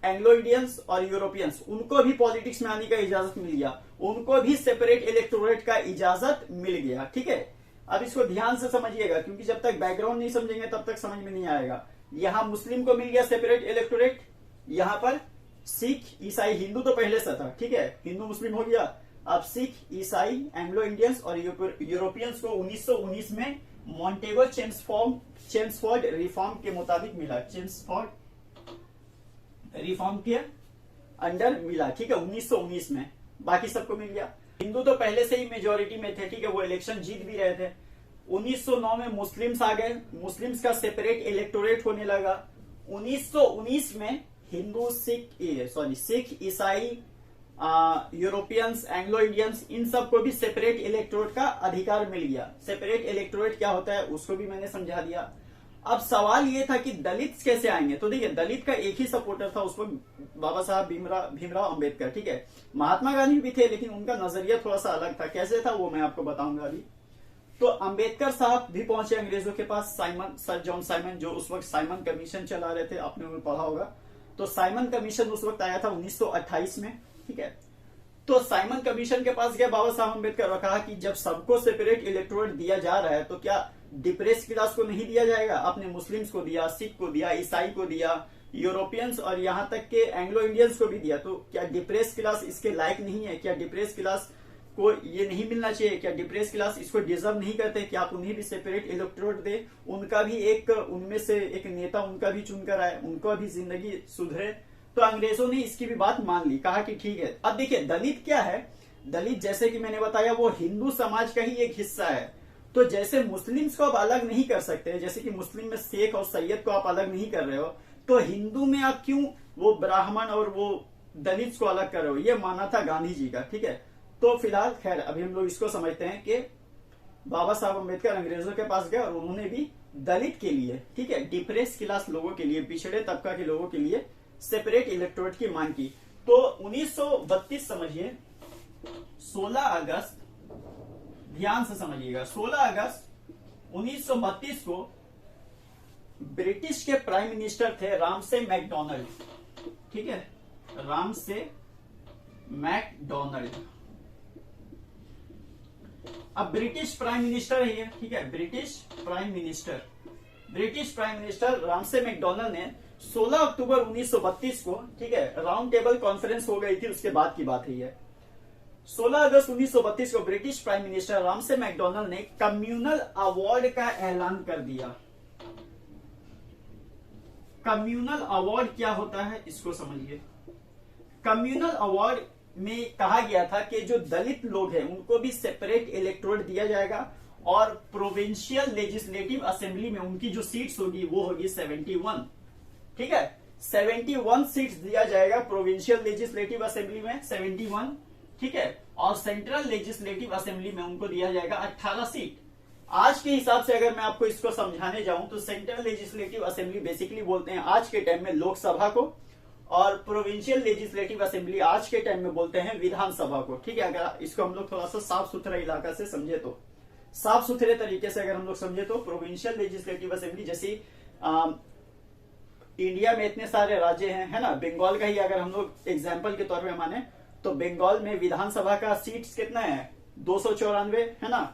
[SPEAKER 1] एंग्लो इंडियंस और यूरोपियंस, उनको भी पॉलिटिक्स में आने का इजाजत मिल गया, उनको भी सेपरेट इलेक्टोरेट का इजाजत मिल गया, ठीक है। अब इसको ध्यान से समझिएगा, क्योंकि जब तक बैकग्राउंड नहीं समझेंगे तब तक समझ में नहीं आएगा। यहां मुस्लिम को मिल गया सेपरेट इलेक्टोरेट, यहां पर सिख, ईसाई, हिंदू तो पहले से था, ठीक है, हिंदू मुस्लिम हो गया। अब सिख, ईसाई, एंग्लो इंडियंस और यूरोपियंस को 1919 में मॉन्टेगो चेम्सफोर्ड रिफॉर्म के मुताबिक मिला, चेम्सफोर्ड रिफॉर्म के अंडर मिला, ठीक है, 1919 में। बाकी सबको मिल गया। हिंदू तो पहले से ही मेजोरिटी में थे, ठीक है, वो इलेक्शन जीत भी रहे थे। 1909 में मुस्लिम्स आ गए, मुस्लिम्स का सेपरेट इलेक्टोरेट होने लगा। 1919 में हिंदू, सिख, ईसाई, यूरोपियंस, एंग्लो इंडियंस, इन सबको भी सेपरेट इलेक्टोरेट का अधिकार मिल गया। सेपरेट इलेक्टोरेट क्या होता है उसको भी मैंने समझा दिया। अब सवाल ये था कि दलित कैसे आएंगे। तो देखिए, दलित का एक ही सपोर्टर था उस वक्त, बाबा साहब भीमराव अंबेडकर, ठीक है। महात्मा गांधी भी थे, लेकिन उनका नजरिया थोड़ा सा अलग था। कैसे था वो मैं आपको बताऊंगा अभी। तो अंबेडकर साहब भी पहुंचे अंग्रेजों के पास, सर जॉन साइमन, जो उस वक्त साइमन कमीशन चला रहे थे, आपने उन्हें पढ़ा होगा। तो साइमन कमीशन उस वक्त आया था 1928 में, ठीक है। तो साइमन कमीशन के पास गया बाबा साहब अंबेडकर और कहा कि जब सबको सेपरेट इलेक्टोरेट दिया जा रहा है तो क्या डिप्रेस क्लास को नहीं दिया जाएगा? आपने मुस्लिम्स को दिया, सिख को दिया, ईसाई को दिया, यूरोपियंस और यहां तक के एंग्लो इंडियंस को भी दिया, तो क्या डिप्रेस क्लास इसके लायक नहीं है? क्या डिप्रेस क्लास को ये नहीं मिलना चाहिए? क्या डिप्रेस क्लास इसको डिजर्व नहीं करते कि आप उन्हें भी सेपरेट इलेक्टोरेट दे? उनका भी एक, उनमें से एक नेता उनका भी चुनकर आए, उनको भी जिंदगी सुधरे। तो अंग्रेजों ने इसकी भी बात मान ली, कहा कि ठीक है। अब देखिए दलित क्या है, दलित जैसे कि मैंने बताया वो हिंदू समाज का ही एक हिस्सा है। तो जैसे मुस्लिम्स को आप अलग नहीं कर सकते, जैसे कि मुस्लिम में शेख और सैयद को आप अलग नहीं कर रहे हो, तो हिंदू में आप क्यों वो ब्राह्मण और वो दलित को अलग कर रहे हो? ये माना था गांधी जी का, ठीक है। तो फिलहाल खैर अभी हम लोग इसको समझते हैं कि बाबा साहब अम्बेडकर अंग्रेजों के पास गए और उन्होंने भी दलित के लिए, ठीक है, डिप्रेस क्लास लोगों के लिए, पिछड़े तबका के लोगों के लिए सेपरेट इलेक्टोरेट की मांग की। तो 1932 समझिए, 16 अगस्त, ध्यान से समझिएगा, 16 अगस्त 1932 को ब्रिटिश के प्राइम मिनिस्टर थे रामसे मैकडोनाल्ड, ठीक है, रामसे मैकडोनाल्ड। अब ब्रिटिश प्राइम मिनिस्टर है ये, ठीक है, British prime minister Ramsay McDonald ने 16 अक्टूबर 1932 को, ठीक है, राउंड टेबल कॉन्फ्रेंस हो गई थी, उसके बाद की बात है ये। 16 अगस्त 1932 को British prime minister Ramsay McDonald ने कम्युनल अवार्ड का ऐलान कर दिया। कम्युनल अवार्ड क्या होता है इसको समझिए। कम्युनल अवार्ड में कहा गया था कि जो दलित लोग हैं उनको भी सेपरेट इलेक्टोरेट दिया जाएगा और प्रोविंशियल लेजिस्लेटिव असेंबली में उनकी जो सीट्स होगी वो होगी 71, ठीक है, 71 सीट्स दिया जाएगा प्रोविंशियल लेजिस्लेटिव असेंबली में, 71, ठीक है, और सेंट्रल लेजिस्लेटिव असेंबली में उनको दिया जाएगा 18 सीट। आज के हिसाब से अगर मैं आपको इसको समझाने जाऊं तो सेंट्रल लेजिस्लेटिव असेंबली बेसिकली बोलते हैं आज के टाइम में लोकसभा को, और प्रोविंशियल लेजिस्लेटिव असेंबली आज के टाइम में बोलते हैं विधानसभा को, ठीक है। अगर इसको हम लोग थोड़ा सा साफ सुथरा इलाका से समझे तो, साफ सुथरे तरीके से अगर हम लोग समझे तो प्रोविंशियल लेजिस्लेटिव असेंबली, जैसे इंडिया में इतने सारे राज्य हैं, है ना, बंगाल का ही अगर हम लोग एग्जाम्पल के तौर पे माने तो बंगाल में विधानसभा का सीट्स कितना है? 294, है ना।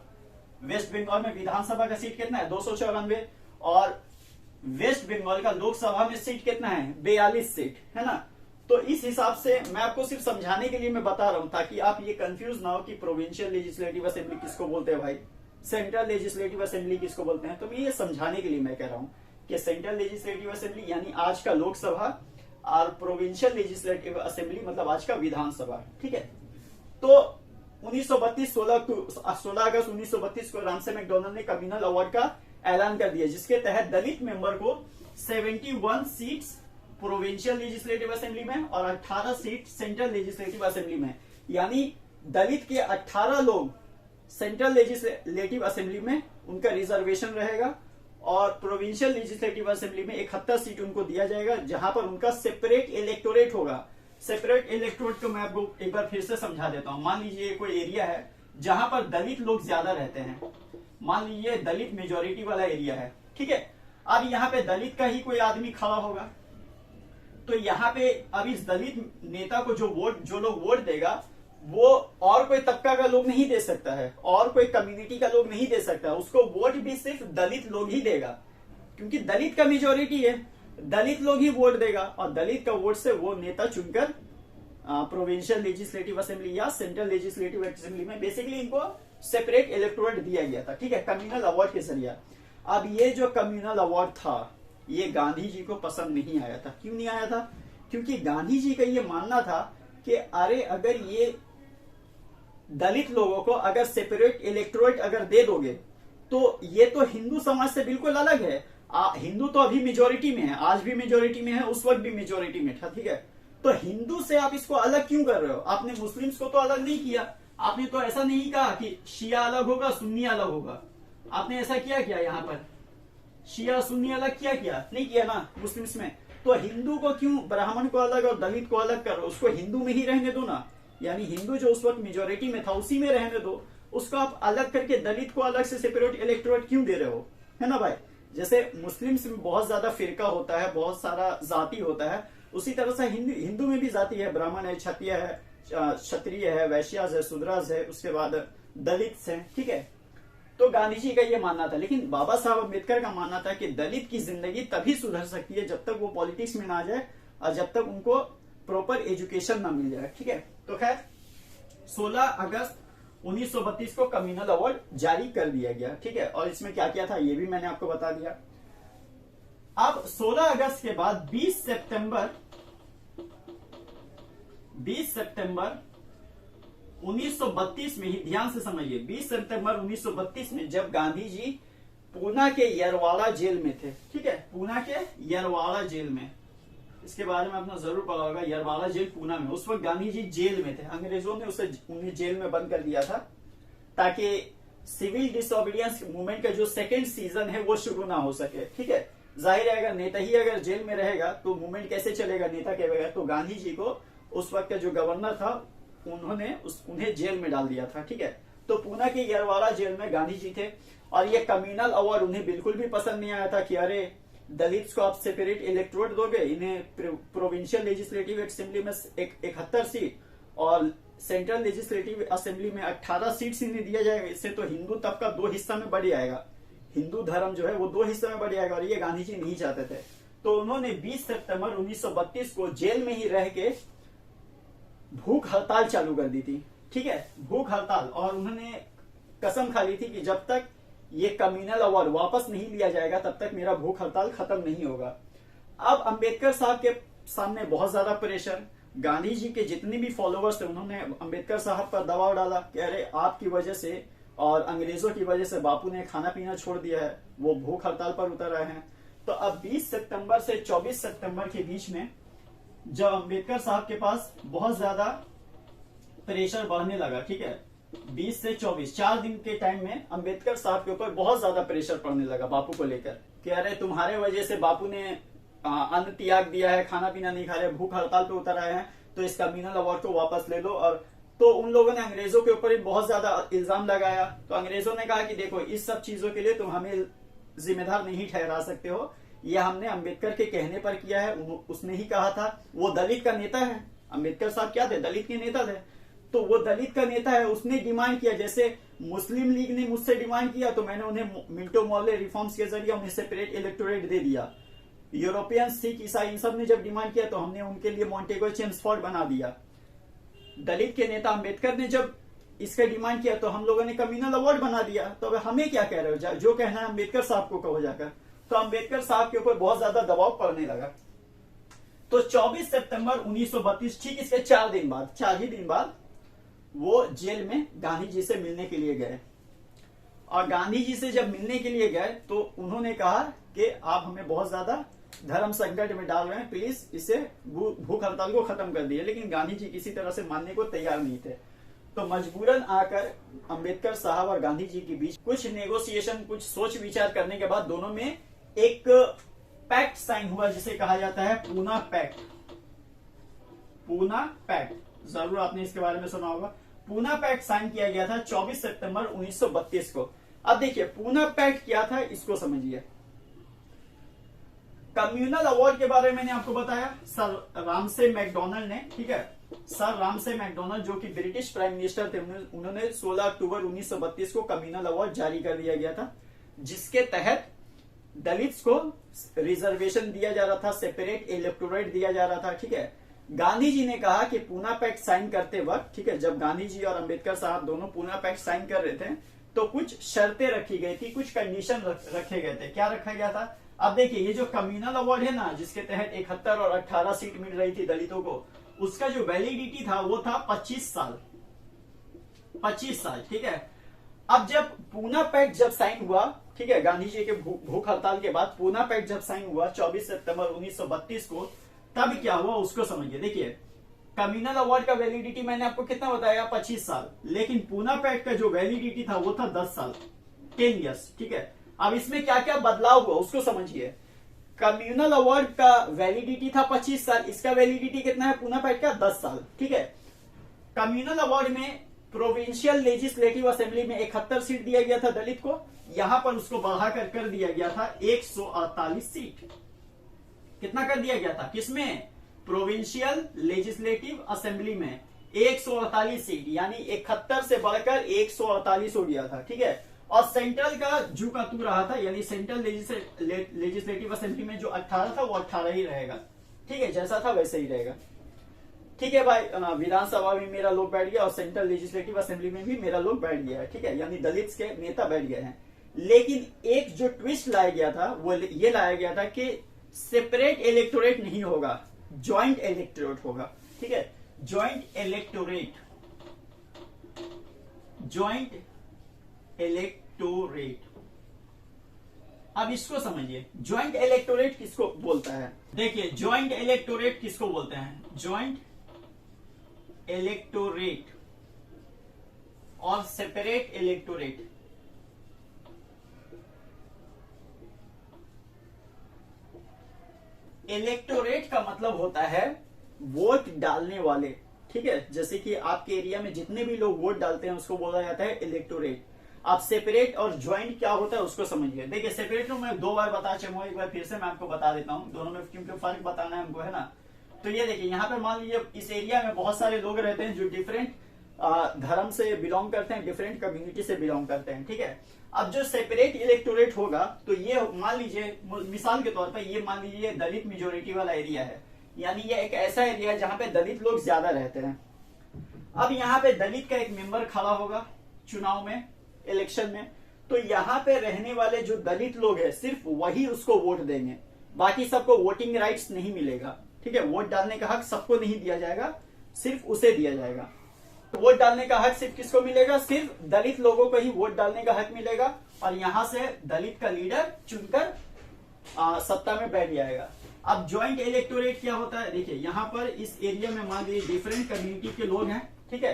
[SPEAKER 1] वेस्ट बंगाल में विधानसभा का सीट कितना है? 294, और वेस्ट बंगाल का लोकसभा में सीट कितना है? 42 सीट, है ना। तो इस हिसाब से मैं आपको सिर्फ समझाने के लिए मैं बता रहा हूं ताकि आप ये कंफ्यूज ना हो कि प्रोविंशियल लेजिस्लेटिव असेंबली किसको बोलते हैं भाई, सेंट्रल लेजिस्लेटिव असेंबली किसको बोलते हैं। तो मैं ये समझाने के लिए मैं कह रहा हूँ कि सेंट्रल लेजिस्लेटिव असेंबली यानी आज का लोकसभा और प्रोविंशियल लेजिस्लेटिव असेंबली मतलब आज का विधानसभा, ठीक है। तो 1932 16 अगस्त 1932 को रामसे मैकडोनल्ड ने कम्युनल अवार्ड का ऐलान कर दिया, जिसके तहत दलित मेंबर को 71 सीट्स प्रोविंशियल लेजिस्लेटिव असेंबली में और 18 सीट सेंट्रल लेजिस्लेटिव असेंबली में, यानी दलित के 18 लोग सेंट्रल लेजिस्लेटिव असेंबली में उनका रिजर्वेशन रहेगा और प्रोविंशियल लेजिस्लेटिव असेंबली में 71 सीट उनको दिया जाएगा, जहां पर उनका सेपरेट इलेक्टोरेट होगा। सेपरेट इलेक्टोरेट को मैं आपको एक बार फिर से समझा देता हूं। मान लीजिए कोई एरिया है जहां पर दलित लोग ज्यादा रहते हैं, मान लीजिए दलित मेजोरिटी वाला एरिया है, ठीक है। अब यहाँ पे दलित का ही कोई आदमी खड़ा होगा, तो यहाँ पे अब इस दलित नेता को जो लोग वोट देगा वो और कोई तबका का लोग नहीं दे सकता है, और कोई कम्युनिटी का लोग नहीं दे सकता, उसको वोट भी सिर्फ दलित लोग ही देगा, क्योंकि दलित का मेजोरिटी है, दलित लोग ही वोट देगा और दलित का वोट से वो नेता चुनकर प्रोविंशियल लेजिस्लेटिव असेंबली या सेंट्रल लेजिस्लेटिव असेंबली में बेसिकली इनको सेपरेट इलेक्टोरेट दिया गया था, ठीक है, कम्युनल अवार्ड के जरिए। अब ये जो कम्युनल अवार्ड था ये गांधी जी को पसंद नहीं आया था। क्यों नहीं आया था? क्योंकि गांधी जी का ये मानना था कि अरे अगर ये दलित लोगों को अगर सेपरेट इलेक्टोरेट अगर दे दोगे तो ये तो हिंदू समाज से बिल्कुल अलग है। हिंदू तो अभी मेजोरिटी में है, आज भी मेजोरिटी में है, उस वक्त भी मेजोरिटी में था, ठीक है। तो हिंदू से आप इसको अलग क्यों कर रहे हो? आपने मुस्लिम्स को तो अलग नहीं किया, आपने तो ऐसा नहीं कहा कि शिया अलग होगा सुन्नी अलग होगा, आपने ऐसा किया क्या? यहाँ पर शिया सुन्नी अलग किया नहीं किया ना मुस्लिम्स में। तो हिंदू को क्यों, ब्राह्मण को अलग और दलित को अलग कर रहे हो? उसको हिंदू में ही रहने दो ना, यानी हिंदू जो उस वक्त मेजोरिटी में था उसी में रहने दो, उसको आप अलग करके दलित को अलग से सेपरेट इलेक्टोरेट क्यों दे रहे हो, है ना भाई। जैसे मुस्लिम्स में बहुत ज्यादा फिरका होता है, बहुत सारा जाति होता है, उसी तरह से हिंदू में भी जाति है, ब्राह्मण है, क्षत्रिय है, क्षत्रिय है, वैश्यास है, शूद्रास है, उसके बाद दलित है, ठीक है। तो गांधी जी का ये मानना था, लेकिन बाबा साहब अम्बेडकर का मानना था कि दलित की जिंदगी तभी सुधर सकती है जब तक वो पॉलिटिक्स में ना जाए और जब तक उनको प्रॉपर एजुकेशन ना मिल जाए, ठीक है। तो खैर 16 अगस्त 1932 को कम्युनल अवार्ड जारी कर दिया गया, ठीक है। और इसमें क्या क्या था ये भी मैंने आपको बता दिया। अब 16 अगस्त के बाद 20 सितंबर 1932 में ही, ध्यान से समझिए, 20 सितंबर 1932 में जब गांधी जी पूना के यरवाड़ा जेल में थे, ठीक है, पूना के यरवाड़ा जेल में, इसके बारे में आपने जरूर पढ़ा होगा, यरवाड़ा जेल पूना में। उस वक्त गांधी जी जेल में थे, अंग्रेजों ने उन्हें जेल में बंद कर दिया था ताकि सिविल डिसोबीडियंस मूवमेंट का जो सेकेंड सीजन है वो शुरू ना हो सके, ठीक है। जाहिर है अगर नेता ही अगर जेल में रहेगा तो मूवमेंट कैसे चलेगा नेता के बगैर। तो गांधी जी को उस वक्त का जो गवर्नर था उन्हें जेल में डाल दिया था, ठीक है। तो पूना के यरवाड़ा जेल में गांधी जी थे और ये कम्युनल अवार्ड उन्हें बिल्कुल भी पसंद नहीं आया था कि अरे दलित को आप सेपरेट इलेक्टोरेट दोगे, इन्हें प्रोविंशियल लेजिस्लेटिव असेंबली में 71 सीट और सेंट्रल लेजिस्लेटिव असेंबली में 18 सीट इन्हें दिया जाएगा, इससे तो हिंदू तबका 2 हिस्सा में बढ़ जाएगा, हिंदू धर्म जो है वो 2 हिस्से में बढ़ जाएगा, और ये गांधी जी नहीं चाहते थे। तो उन्होंने 20 सितंबर 1932 को जेल में ही रह के भूख हड़ताल चालू कर दी थी, ठीक है, भूख हड़ताल। और उन्होंने कसम खा ली थी कि जब तक ये कम्युनल अवार्ड वापस नहीं लिया जाएगा तब तक मेरा भूख हड़ताल खत्म नहीं होगा। अब अंबेडकर साहब के सामने बहुत ज्यादा प्रेशर, गांधी जी के जितने भी फॉलोअर्स थे उन्होंने अंबेडकर साहब पर दबाव डाला कि अरे आपकी वजह से और अंग्रेजों की वजह से बापू ने खाना पीना छोड़ दिया है, वो भूख हड़ताल पर उतर आए हैं। तो अब 20 सितंबर से 24 सितंबर के बीच में जब अंबेडकर साहब के पास बहुत ज्यादा प्रेशर बढ़ने लगा, ठीक है, 20 से 24 4 दिन के टाइम में अंबेडकर साहब के ऊपर बहुत ज्यादा प्रेशर पड़ने लगा बापू को लेकर कि अरे तुम्हारे वजह से बापू ने अन्न त्याग दिया है, खाना पीना नहीं खा रहे, भूख हड़ताल पे उतर आए हैं, तो इस कम्युनल अवार्ड को वापस ले लो। और तो उन लोगों ने अंग्रेजों के ऊपर बहुत ज्यादा इल्जाम लगाया। तो अंग्रेजों ने कहा कि देखो इस सब चीजों के लिए तुम हमें जिम्मेदार नहीं ठहरा सकते हो, यह हमने अंबेडकर के कहने पर किया है, उसने ही कहा था, वो दलित का नेता है। अंबेडकर साहब क्या थे? दलित के नेता थे। तो वो दलित का नेता है, उसने डिमांड किया, जैसे मुस्लिम लीग ने मुझसे डिमांड किया तो मैंने उन्हें मिंटो मॉर्ले रिफॉर्म्स के जरिए उन्हें सेपरेट इलेक्टोरेट दे दिया। यूरोपियन, सिख, ईसाई इन सब ने जब डिमांड किया तो हमने उनके लिए मॉन्टेगो चेम्सफोर्ड बना दिया। दलित के नेता अंबेडकर ने जब इसका डिमांड किया तो हम लोगों ने कम्युनल अवार्ड बना दिया। तो अब हमें क्या कह रहे हो, जो कहना है अम्बेडकर साहब को कहो जाकर। तो अम्बेडकर साहब के ऊपर बहुत ज्यादा दबाव पड़ने लगा। तो 24 सितंबर 1932, ठीक इसके 4 ही दिन बाद वो जेल में गांधी जी से मिलने के लिए गए। और गांधी जी से जब मिलने के लिए गए तो उन्होंने कहा कि आप हमें बहुत ज्यादा धर्म संकट में डाल रहे हैं, प्लीज इसे भूख हड़ताल को खत्म कर दिए। लेकिन गांधी जी किसी तरह से मानने को तैयार नहीं थे। तो मजबूरन आकर अंबेडकर साहब और गांधी जी के बीच कुछ नेगोशिएशन, कुछ सोच विचार करने के बाद दोनों में एक पैक्ट साइन हुआ, जिसे कहा जाता है पूना पैक्ट। पूना पैक्ट, जरूर आपने इसके बारे में सुना होगा। पूना पैक्ट साइन किया गया था 24 सितंबर 1932 को। अब देखिए पूना पैक्ट क्या था, इसको समझिए। कम्युनल अवार्ड के बारे में मैंने आपको बताया, सर रामसे मैकडोनल्ड ने, ठीक है, सर रामसे मैकडोनल्ड जो कि ब्रिटिश प्राइम मिनिस्टर थे, उन्होंने 16 अक्टूबर 1932 को कम्युनल अवार्ड जारी कर दिया गया था, जिसके तहत दलित्स को रिजर्वेशन दिया जा रहा था, सेपरेट इलेक्टोरेट दिया जा रहा था, ठीक है। गांधी जी ने कहा कि पूना पैक्ट साइन करते वक्त, ठीक है, जब गांधी जी और अंबेडकर साहब दोनों पूना पैक्ट साइन कर रहे थे तो कुछ शर्तें रखी गई थी, कुछ कंडीशन रखे गए थे। क्या रखा गया था? अब देखिए ये जो कम्युनल अवार्ड है ना, जिसके तहत 71 और 18 सीट मिल रही थी दलितों को, उसका जो वैलिडिटी था वो था 25 साल, 25 साल, ठीक है। अब जब पूना पैक्ट जब साइन हुआ, ठीक है, गांधी जी के भूख हड़ताल के बाद पूना पैक्ट जब साइन हुआ 24 सितंबर 1932 को, तब क्या हुआ उसको समझिए। देखिए कम्युनल अवार्ड का वैलिडिटी मैंने आपको कितना बताया, 25 साल, लेकिन पूना पैक्ट का जो वैलिडिटी था वो था 10 साल, 10 ईयर्स, ठीक है। अब इसमें क्या क्या बदलाव हुआ उसको समझिए। कम्युनल अवार्ड का वैलिडिटी था 25 साल, इसका वैलिडिटी कितना है पूना पैक्ट का, 10 साल, ठीक है। कम्युनल अवार्ड में प्रोविंशियल लेजिस्लेटिव असेंबली में 71 सीट दिया गया था दलित को, यहां पर उसको बढ़ाकर कर दिया गया था 148 सीट। कितना कर दिया गया था, किसमें? प्रोविंशियल लेजिस्लेटिव असेंबली में 148 सीट, यानी 71 से बढ़कर 148 हो गया था, ठीक है। और सेंट्रल का जू का तू रहा था, यानी सेंट्रल लेजिस्लेटिव असेंबली में जो 18 था वो 18 ही रहेगा, ठीक है, जैसा था वैसे ही रहेगा, ठीक है भाई। विधानसभा में मेरा लोग बैठ गया और सेंट्रल लेजिस्लेटिव असेंबली में भी मेरा लोग बैठ गया है, ठीक है, यानी दलित के नेता बैठ गए हैं। लेकिन एक जो ट्विस्ट लाया गया था वो ये लाया गया था कि सेपरेट इलेक्टोरेट नहीं होगा, ज्वाइंट इलेक्टोरेट होगा, ठीक है, ज्वाइंट इलेक्टोरेट, ज्वाइंट इलेक्टोरेट। अब इसको समझिए, ज्वाइंट इलेक्टोरेट किसको बोलता है? देखिए ज्वाइंट इलेक्टोरेट किसको बोलते हैं, ज्वाइंट इलेक्टोरेट और सेपरेट इलेक्टोरेट। इलेक्टोरेट का मतलब होता है वोट डालने वाले, ठीक है, जैसे कि आपके एरिया में जितने भी लोग वोट डालते हैं उसको बोला जाता है इलेक्टोरेट। आप सेपरेट और ज्वाइंट क्या होता है उसको समझिए। देखिए सेपरेट में मैं 2 बार बता चुका हूं, एक बार फिर से मैं आपको बता देता हूं, दोनों में क्योंकि फर्क बताना है हमको, है ना। तो ये देखिए यहाँ पे मान लीजिए इस एरिया में बहुत सारे लोग रहते हैं जो डिफरेंट धर्म से बिलोंग करते हैं, डिफरेंट कम्युनिटी से बिलोंग करते हैं, ठीक है। अब जो सेपरेट इलेक्टोरेट होगा तो ये मान लीजिए, मिसाल के तौर पर ये मान लीजिए दलित मेजोरिटी वाला एरिया है, यानी ये एक ऐसा एरिया है जहां पे दलित लोग ज्यादा रहते हैं। अब यहाँ पे दलित का एक मेंबर खड़ा होगा चुनाव में, इलेक्शन में, तो यहाँ पे रहने वाले जो दलित लोग हैं सिर्फ वही उसको वोट देंगे, बाकी सबको वोटिंग राइट्स नहीं मिलेगा, ठीक है। वोट डालने का हक सबको नहीं दिया जाएगा, सिर्फ उसे दिया जाएगा। तो वोट डालने का हक सिर्फ किसको मिलेगा, सिर्फ दलित लोगों को ही वोट डालने का हक मिलेगा, और यहां से दलित का लीडर चुनकर सत्ता में बैठ जाएगा। अब ज्वाइंट इलेक्टोरेट क्या होता है, देखिए यहाँ पर इस एरिया में मान लीजिए डिफरेंट कम्युनिटी के लोग हैं, ठीक है।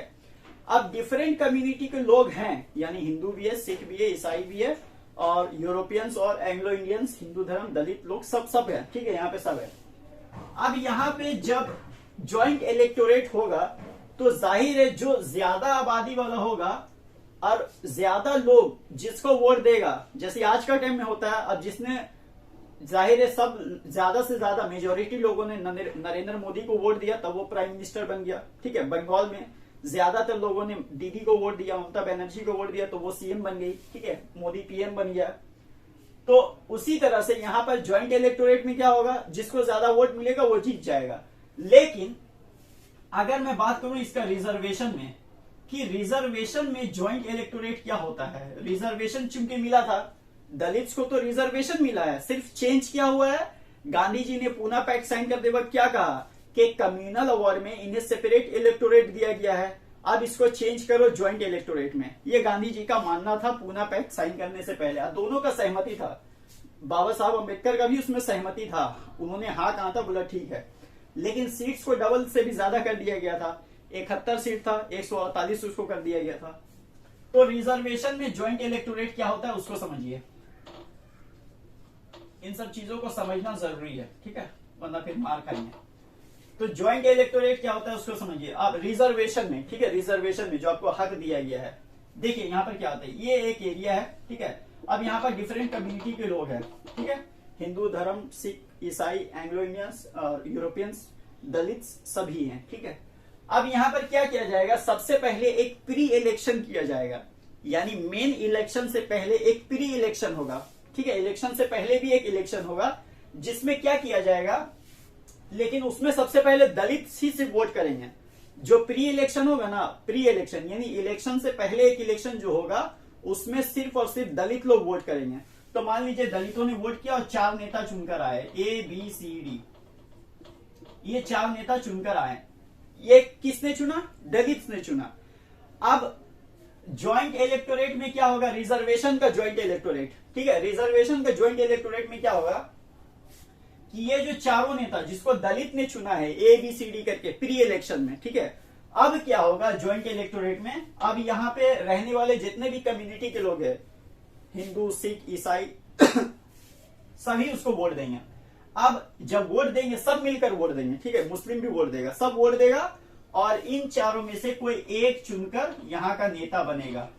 [SPEAKER 1] अब डिफरेंट कम्युनिटी के लोग हैं, यानी हिंदू भी है, सिख भी है, ईसाई भी है, और यूरोपियंस और एंग्लो इंडियंस, हिंदू धर्म, दलित लोग सब है, ठीक है, यहाँ पे सब है। अब यहाँ पे जब ज्वाइंट इलेक्टोरेट होगा तो जाहिर है जो ज्यादा आबादी वाला होगा और ज्यादा लोग जिसको वोट देगा, जैसे आज का टाइम में होता है, अब जिसने जाहिर है सब ज्यादा से ज्यादा मेजोरिटी लोगों ने नरेंद्र मोदी को वोट दिया तब वो प्राइम मिनिस्टर बन गया, ठीक है। बंगाल में ज्यादातर लोगों ने दीदी को वोट दिया, ममता बनर्जी को वोट दिया, तो वो सीएम बन गई, ठीक है, मोदी पीएम बन गया। तो उसी तरह से यहाँ पर ज्वाइंट इलेक्टोरेट में क्या होगा, जिसको ज्यादा वोट मिलेगा वो जीत जाएगा। लेकिन अगर मैं बात करूं इसका रिजर्वेशन में, कि रिजर्वेशन में ज्वाइंट इलेक्टोरेट क्या होता है। रिजर्वेशन चूंकि मिला था, दलित्स को तो रिजर्वेशन मिला है, सिर्फ चेंज क्या हुआ है, गांधी जी ने पूना पैक्ट साइन करते वक्त क्या कहा कि कम्युनल अवार्ड में इन्हें सेपरेट इलेक्टोरेट दिया गया है, अब इसको चेंज करो ज्वाइंट इलेक्टोरेट में। ये गांधी जी का मानना था पूना पैक्ट साइन करने से पहले, दोनों का सहमति था। बाबा साहब अम्बेडकर का भी उसमें सहमति था, उन्होंने हाँ कहा था, बोला ठीक है। लेकिन सीट्स को डबल से भी ज्यादा कर दिया गया था, 71 सीट था, 148 उसको कर दिया गया था। तो रिजर्वेशन में ज्वाइंट इलेक्टोरेट क्या होता है उसको समझिए, इन सब चीजों को समझना जरूरी है, ठीक है, वरना फिर मार खाएंगे। तो ज्वाइंट इलेक्टोरेट क्या होता है उसको समझिए। अब रिजर्वेशन में, ठीक है, रिजर्वेशन में जो आपको हक दिया गया है, देखिए यहाँ पर क्या होता है, ये एक एरिया है, ठीक है। अब यहाँ पर डिफरेंट कम्युनिटी के लोग हैं, ठीक है, हिंदू धर्म, सिख, ईसाई, एंग्लो इंडियंस, यूरोपियंस, दलित्स सभी हैं, ठीक है। अब यहाँ पर क्या किया जाएगा, सबसे पहले एक प्री इलेक्शन किया जाएगा, यानी मेन इलेक्शन से पहले एक प्री इलेक्शन होगा, ठीक है, इलेक्शन से पहले भी एक इलेक्शन होगा, जिसमें क्या किया जाएगा, लेकिन उसमें सबसे पहले दलित ही सिर्फ वोट करेंगे। जो प्री इलेक्शन होगा ना, प्री इलेक्शन यानी इलेक्शन से पहले एक इलेक्शन जो होगा, उसमें सिर्फ और सिर्फ दलित लोग वोट करेंगे। तो मान लीजिए दलितों ने वोट किया और 4 नेता चुनकर आए, ABCD, ये 4 नेता चुनकर आए। ये किसने चुना, दलित ने चुना। अब ज्वाइंट इलेक्टोरेट में क्या होगा, रिजर्वेशन का ज्वाइंट इलेक्टोरेट, ठीक है, रिजर्वेशन का ज्वाइंट इलेक्टोरेट में क्या होगा कि ये जो चारों नेता जिसको दलित ने चुना है ABCD करके प्री इलेक्शन में, ठीक है, अब क्या होगा ज्वाइंट इलेक्टोरेट में, अब यहाँ पे रहने वाले जितने भी कम्युनिटी के लोग हैं, हिंदू, सिख, ईसाई सभी उसको वोट देंगे। अब जब वोट देंगे सब मिलकर वोट देंगे, ठीक है, मुस्लिम भी वोट देगा, सब वोट देगा, और इन चारों में से कोई एक चुनकर यहाँ का नेता बनेगा।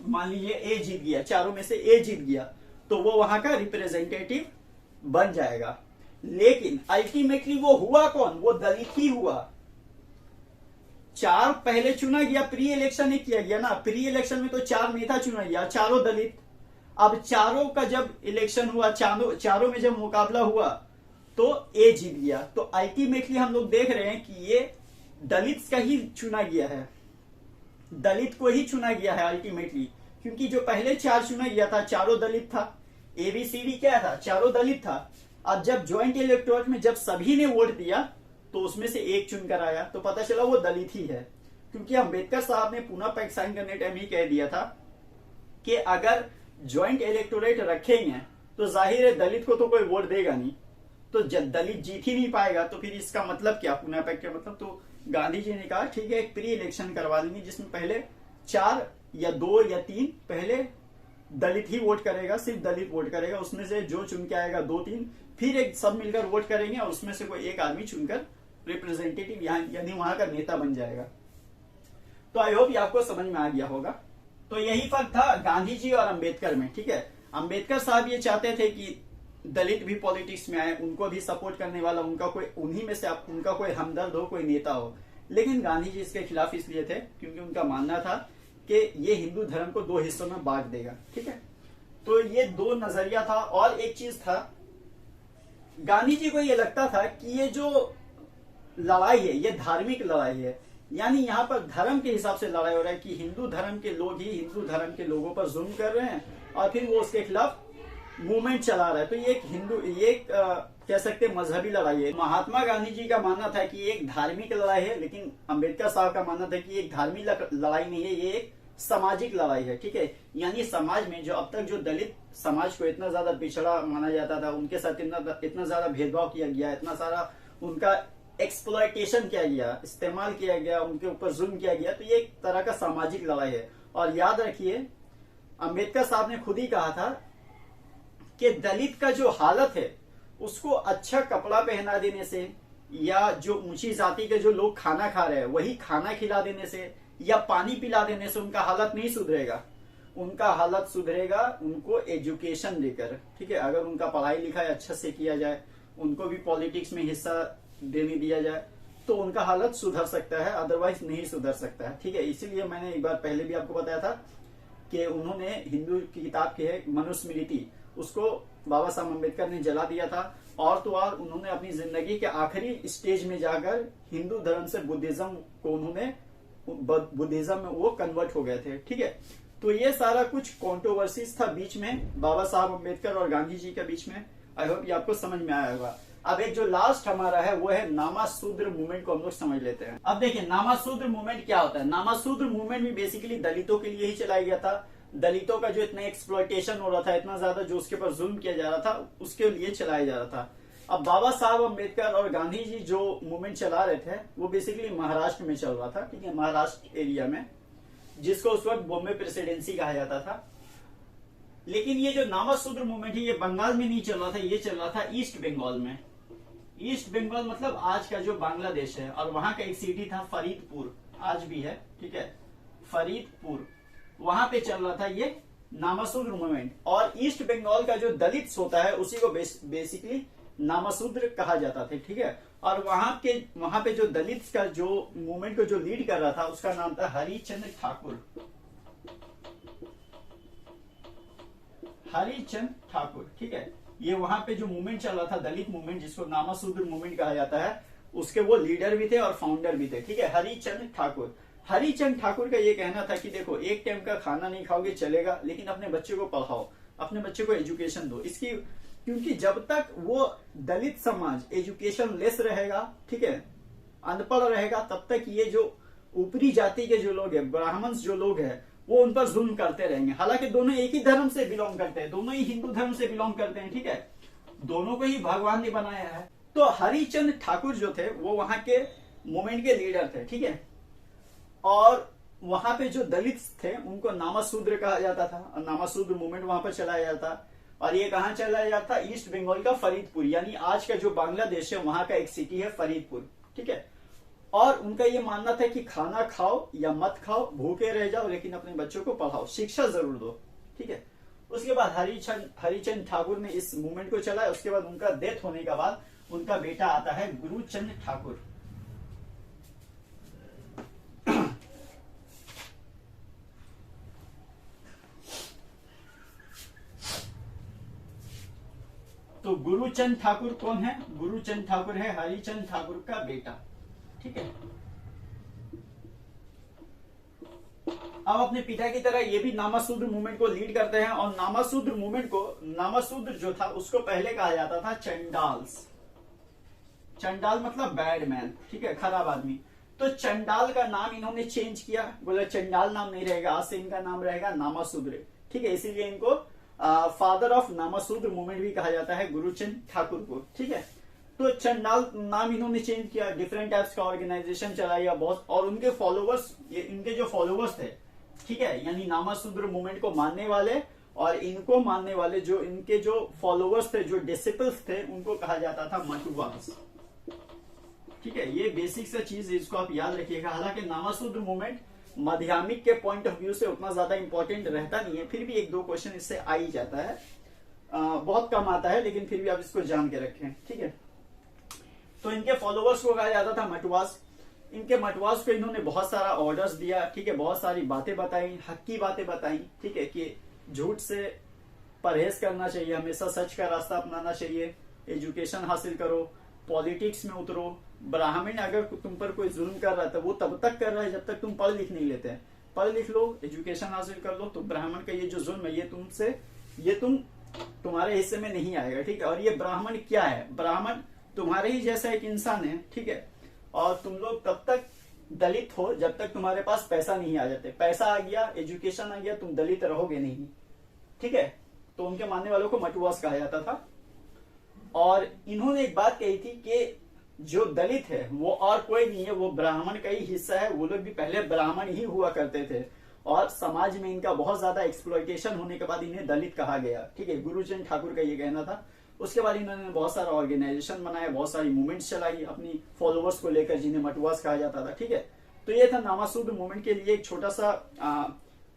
[SPEAKER 1] मान लीजिए ए जीत गया, चारों में से ए जीत गया, तो वो वहां का रिप्रेजेंटेटिव बन जाएगा। लेकिन अल्टीमेटली वो हुआ कौन, वो दलित ही हुआ। 4 पहले चुना गया, प्री इलेक्शन ही किया गया ना, प्री इलेक्शन में तो 4 नेता चुना गया, चारों दलित। अब चारों का जब इलेक्शन हुआ, चारों में जब मुकाबला हुआ, तो ए जीत गया। तो अल्टीमेटली हम लोग देख रहे हैं कि ये दलित का ही चुना गया है, दलित को ही चुना गया है अल्टीमेटली, क्योंकि जो पहले 4 चुना गया था, चारों दलित था। ABCD क्या था, चारों दलित था। अब जब ज्वाइंट इलेक्टोरेट में जब सभी ने वोट दिया, तो उसमें से एक चुनकर आया, तो पता चला वो दलित ही है, क्योंकि अम्बेडकर साहब ने पूना पैक्ट साइन करने टाइम ही कह दिया था कि अगर ज्वाइंट इलेक्टोरेट रखेंगे तो जाहिर है दलित को तो कोई वोट देगा नहीं, तो जब दलित जीत ही नहीं पाएगा तो फिर इसका मतलब क्या, पूना पैक्ट का मतलब। तो गांधी जी ने कहा ठीक है, एक प्री इलेक्शन करवा देंगे, जिसमें पहले 4 या 2 या 3 पहले दलित ही वोट करेगा, सिर्फ दलित वोट करेगा, उसमें से जो चुन के आएगा 2-3, फिर एक सब मिलकर वोट करेंगे और उसमें से कोई एक आदमी चुनकर रिप्रेजेंटेटिव यानी वहां का नेता बन जाएगा। तो आई होप ये आपको समझ में आ गया होगा। तो यही फर्क था गांधी जी और अंबेडकर में, ठीक है। अंबेडकर साहब ये चाहते थे कि दलित भी पॉलिटिक्स में आए, उनको भी सपोर्ट करने वाला उनका कोई, उन्हीं में से उनका कोई हमदर्द हो, कोई नेता हो। लेकिन गांधी जी इसके खिलाफ इसलिए थे क्योंकि उनका मानना था कि ये हिंदू धर्म को 2 हिस्सों में बांट देगा, ठीक है। तो ये 2 नजरिया था। और एक चीज था, गांधी जी को ये लगता था कि ये जो लड़ाई है ये धार्मिक लड़ाई है, यानी यहाँ पर धर्म के हिसाब से लड़ाई हो रहा है कि हिंदू धर्म के लोग ही हिंदू धर्म के लोगों पर जुल्म कर रहे हैं और फिर वो उसके खिलाफ मूवमेंट चला रहा है। तो ये कह सकते हैं मजहबी लड़ाई है। महात्मा गांधी जी का मानना था कि ये एक धार्मिक लड़ाई है, लेकिन अंबेडकर साहब का मानना था कि एक धार्मिक लड़ाई नहीं है, ये एक सामाजिक लड़ाई है, ठीक है। यानी समाज में जो अब तक जो दलित समाज को इतना ज्यादा पिछड़ा माना जाता था, उनके साथ इतना ज्यादा भेदभाव किया गया, इतना सारा उनका एक्सप्लॉयटेशन किया गया, इस्तेमाल किया गया, उनके ऊपर जुल्म किया गया, तो ये एक तरह का सामाजिक लड़ाई है। और याद रखिए, अंबेडकर साहब ने खुद ही कहा था कि दलित का जो हालत है उसको अच्छा कपड़ा पहना देने से, या जो ऊंची जाति के जो लोग खाना खा रहे हैं वही खाना खिला देने से या पानी पिला देने से उनका हालत नहीं सुधरेगा। उनका हालत सुधरेगा उनको एजुकेशन देकर, ठीक है। अगर उनका पढ़ाई लिखाई अच्छे से किया जाए, उनको भी पॉलिटिक्स में हिस्सा देने दिया जाए, तो उनका हालत सुधर सकता है, अदरवाइज नहीं सुधर सकता है, ठीक है। इसीलिए मैंने एक बार पहले भी आपको बताया था कि उन्होंने हिंदू की किताब की है मनुस्मृति, उसको बाबा साहब अम्बेडकर ने जला दिया था। और तो और उन्होंने अपनी जिंदगी के आखिरी स्टेज में जाकर हिंदू धर्म से बुद्धिज्म को उन्होंने बुद्धिज्म में वो कन्वर्ट हो गए थे। ठीक है, तो ये सारा कुछ कंट्रोवर्सीज था बीच में बाबा साहब अम्बेडकर और गांधी जी के बीच में। आई होप ये आपको समझ में आया होगा। अब एक जो लास्ट हमारा है वो है नामाशूद्र मूवमेंट को हम लोग समझ लेते हैं। अब देखिए नामाशूद्र मूवमेंट क्या होता है। नामाशूद्र मूवमेंट भी बेसिकली दलितों के लिए ही चलाया गया था। दलितों का जो इतना एक्सप्लॉयटेशन हो रहा था, इतना ज्यादा जो उसके ऊपर जुल्म किया जा रहा था, उसके लिए चलाया जा रहा था। अब बाबा साहब अम्बेडकर और गांधी जी जो मूवमेंट चला रहे थे वो बेसिकली महाराष्ट्र में चल रहा था। ठीक है, महाराष्ट्र एरिया में, जिसको उस वक्त बॉम्बे प्रेसिडेंसी कहा जाता था। लेकिन ये जो नामाशूद्र मूवमेंट है ये बंगाल में नहीं चल रहा था, ये चल रहा था ईस्ट बंगाल में। ईस्ट बंगाल मतलब आज का जो बांग्लादेश है, और वहां का एक सिटी था फरीदपुर, आज भी है। ठीक है, फरीदपुर, वहां पे चल रहा था ये नामाशूद्र मूवमेंट। और ईस्ट बंगाल का जो दलित होता है उसी को बेसिकली नामाशूद्र कहा जाता था। ठीक है, और वहां पे जो दलित का जो मूवमेंट को जो लीड कर रहा था उसका नाम था हरिचंद्र ठाकुर। हरिचंद्र ठाकुर, ठीक है, ये वहां पे जो मूवमेंट चल रहा था दलित मूवमेंट, जिसको नामाशूद्र मूवमेंट कहा जाता है, उसके वो लीडर भी थे और फाउंडर भी थे। ठीक है, हरिचंद्र ठाकुर। हरिचंद्र ठाकुर का ये कहना था कि देखो एक टाइम का खाना नहीं खाओगे चलेगा, लेकिन अपने बच्चे को पढ़ाओ, अपने बच्चे को एजुकेशन दो। इसकी क्योंकि जब तक वो दलित समाज एजुकेशन लेस रहेगा, ठीक है, अनपढ़ रहेगा, तब तक ये जो ऊपरी जाति के जो लोग हैं, ब्राह्मण जो लोग हैं, वो उन पर जुल्म करते रहेंगे। हालांकि दोनों एक ही धर्म से बिलोंग करते हैं, दोनों ही हिंदू धर्म से बिलोंग करते हैं। ठीक है, दोनों को ही भगवान ने बनाया है। तो हरिचंद्र ठाकुर जो थे वो वहां के मूवमेंट के लीडर थे। ठीक है, और वहां पे जो दलित थे उनको नामाशूद्र कहा जाता था, और नामाशूद्र मूवमेंट वहां पर चलाया जाता। और ये कहां चलाया जाता? ईस्ट बंगाल का फरीदपुर, यानी आज का जो बांग्लादेश है वहां का एक सिटी है फरीदपुर। ठीक है, और उनका ये मानना था कि खाना खाओ या मत खाओ, भूखे रह जाओ, लेकिन अपने बच्चों को पढ़ाओ, शिक्षा जरूर दो। ठीक है, उसके बाद हरिचंद्र ठाकुर ने इस मूवमेंट को चलाया। उसके बाद उनका डेथ होने के बाद उनका बेटा आता है गुरुचंद ठाकुर। तो गुरुचंद ठाकुर कौन है? गुरुचंद ठाकुर है हरिचंद ठाकुर का बेटा। ठीक है, अब अपने पिता की तरह ये भी नामाशूद्र मूवमेंट को लीड करते हैं। और नामाशूद्र मूवमेंट को, नामाशूद्र जो था उसको पहले कहा जाता था चंडाल्स। चंडाल मतलब बैड मैन, ठीक है, खराब आदमी। तो चंडाल का नाम इन्होंने चेंज किया, बोला चंडाल नाम नहीं रहेगा, आज से इनका नाम रहेगा नामाशूद्र। ठीक है, इसीलिए इनको फादर ऑफ नामाशूद्र मूवमेंट भी कहा जाता है गुरुचंद ठाकुर को। ठीक है, तो चंडाल नाम इन्होंने चेंज किया, डिफरेंट टाइप्स का ऑर्गेनाइजेशन चलाया बहुत, और उनके फॉलोवर्स, इनके जो फॉलोवर्स थे, ठीक है, यानी नामाशूद्र मूवमेंट को मानने वाले और इनको मानने वाले जो इनके जो फॉलोवर्स थे, जो डिसिपल्स थे, उनको कहा जाता था मटुआस। ठीक है, ये बेसिक सा चीज, इसको आप याद रखिएगा। हालांकि नामाशूद्र मूवमेंट माध्यमिक के पॉइंट ऑफ व्यू से उतना ज्यादा इंपॉर्टेंट रहता नहीं है, फिर भी एक दो क्वेश्चन इससे आ ही जाता है, बहुत कम आता है, लेकिन फिर भी आप इसको जान के रखें। ठीक है, तो इनके फॉलोवर्स को कहा जाता था मटवास। इनके मटवास को इन्होंने बहुत सारा ऑर्डर्स दिया। ठीक है, बहुत सारी बातें बताई, हक की बातें बताई। ठीक है, कि झूठ से परहेज करना चाहिए, हमेशा सच का रास्ता अपनाना चाहिए, एजुकेशन हासिल करो, पॉलिटिक्स में उतरो। ब्राह्मण अगर तुम पर कोई जुल्म कर रहा है तो वो तब तक कर रहा है जब तक तुम पढ़ लिख नहीं लेते हैं। पढ़ लिख लो, एजुकेशन हासिल कर लो, तो ब्राह्मण का ये जो जुल्म है ये तुम्हारे हिस्से में नहीं आएगा। ठीक है, और ये ब्राह्मण क्या है? ब्राह्मण तुम्हारे ही जैसा एक इंसान है। ठीक है, और तुम लोग तब तक दलित हो जब तक तुम्हारे पास पैसा नहीं आ जाते। पैसा आ गया, एजुकेशन आ गया, तुम दलित रहोगे नहीं। ठीक है, तो उनके मानने वालों को मटुआस कहा जाता था। और इन्होंने एक बात कही थी कि जो दलित है वो और कोई नहीं है, वो ब्राह्मण का ही हिस्सा है। वो लोग भी पहले ब्राह्मण ही हुआ करते थे, और समाज में इनका बहुत ज्यादा एक्सप्लॉयटेशन होने के बाद इन्हें दलित कहा गया। ठीक है, गुरुचंद ठाकुर का ये कहना था। उसके बाद इन्होंने बहुत सारा ऑर्गेनाइजेशन बनाया, बहुत सारी मूवमेंट्स चलाई अपनी फॉलोवर्स को लेकर, जिन्हें मटुआस कहा जाता था। ठीक है, तो ये था नामाशूद्र मूवमेंट के लिए एक छोटा सा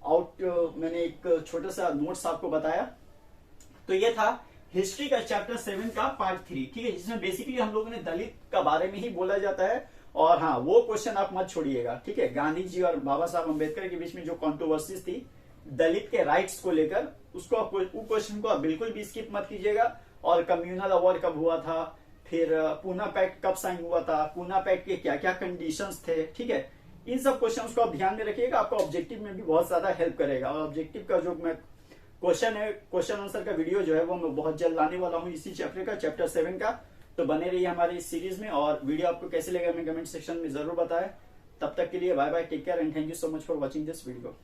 [SPEAKER 1] मैंने एक छोटा सा नोट्स आपको बताया। तो ये था हिस्ट्री का चैप्टर 7 का पार्ट 3। ठीक है, जिसमें बेसिकली हम लोगों ने दलित का बारे में ही बोला जाता है। और हाँ, वो क्वेश्चन आप मत छोड़िएगा। ठीक है, गांधी जी और बाबा साहब अम्बेडकर के बीच में जो कॉन्ट्रोवर्सीज थी दलित के राइट्स को लेकर, उसको वो क्वेश्चन को आप बिल्कुल भी स्किप मत कीजिएगा। और कम्युनल अवार्ड कब हुआ था, फिर पूना पैक्ट कब साइन हुआ था, पूना पैक्ट के क्या क्या कंडीशंस थे, ठीक है, इन सब क्वेश्चंस को आप ध्यान में रखिएगा, आपका ऑब्जेक्टिव में भी बहुत ज्यादा हेल्प करेगा। और ऑब्जेक्टिव का जो मैं क्वेश्चन है, क्वेश्चन आंसर का वीडियो जो है वो मैं बहुत जल्द लाने वाला हूँ इसी चैप्टर का, चैप्टर 7 का। तो बने रहिए हमारे इस सीरीज में, और वीडियो आपको कैसे लगा हमें कमेंट सेक्शन में जरूर बताएं। तब तक के लिए bye bye, take care and thank you so much for watching this video.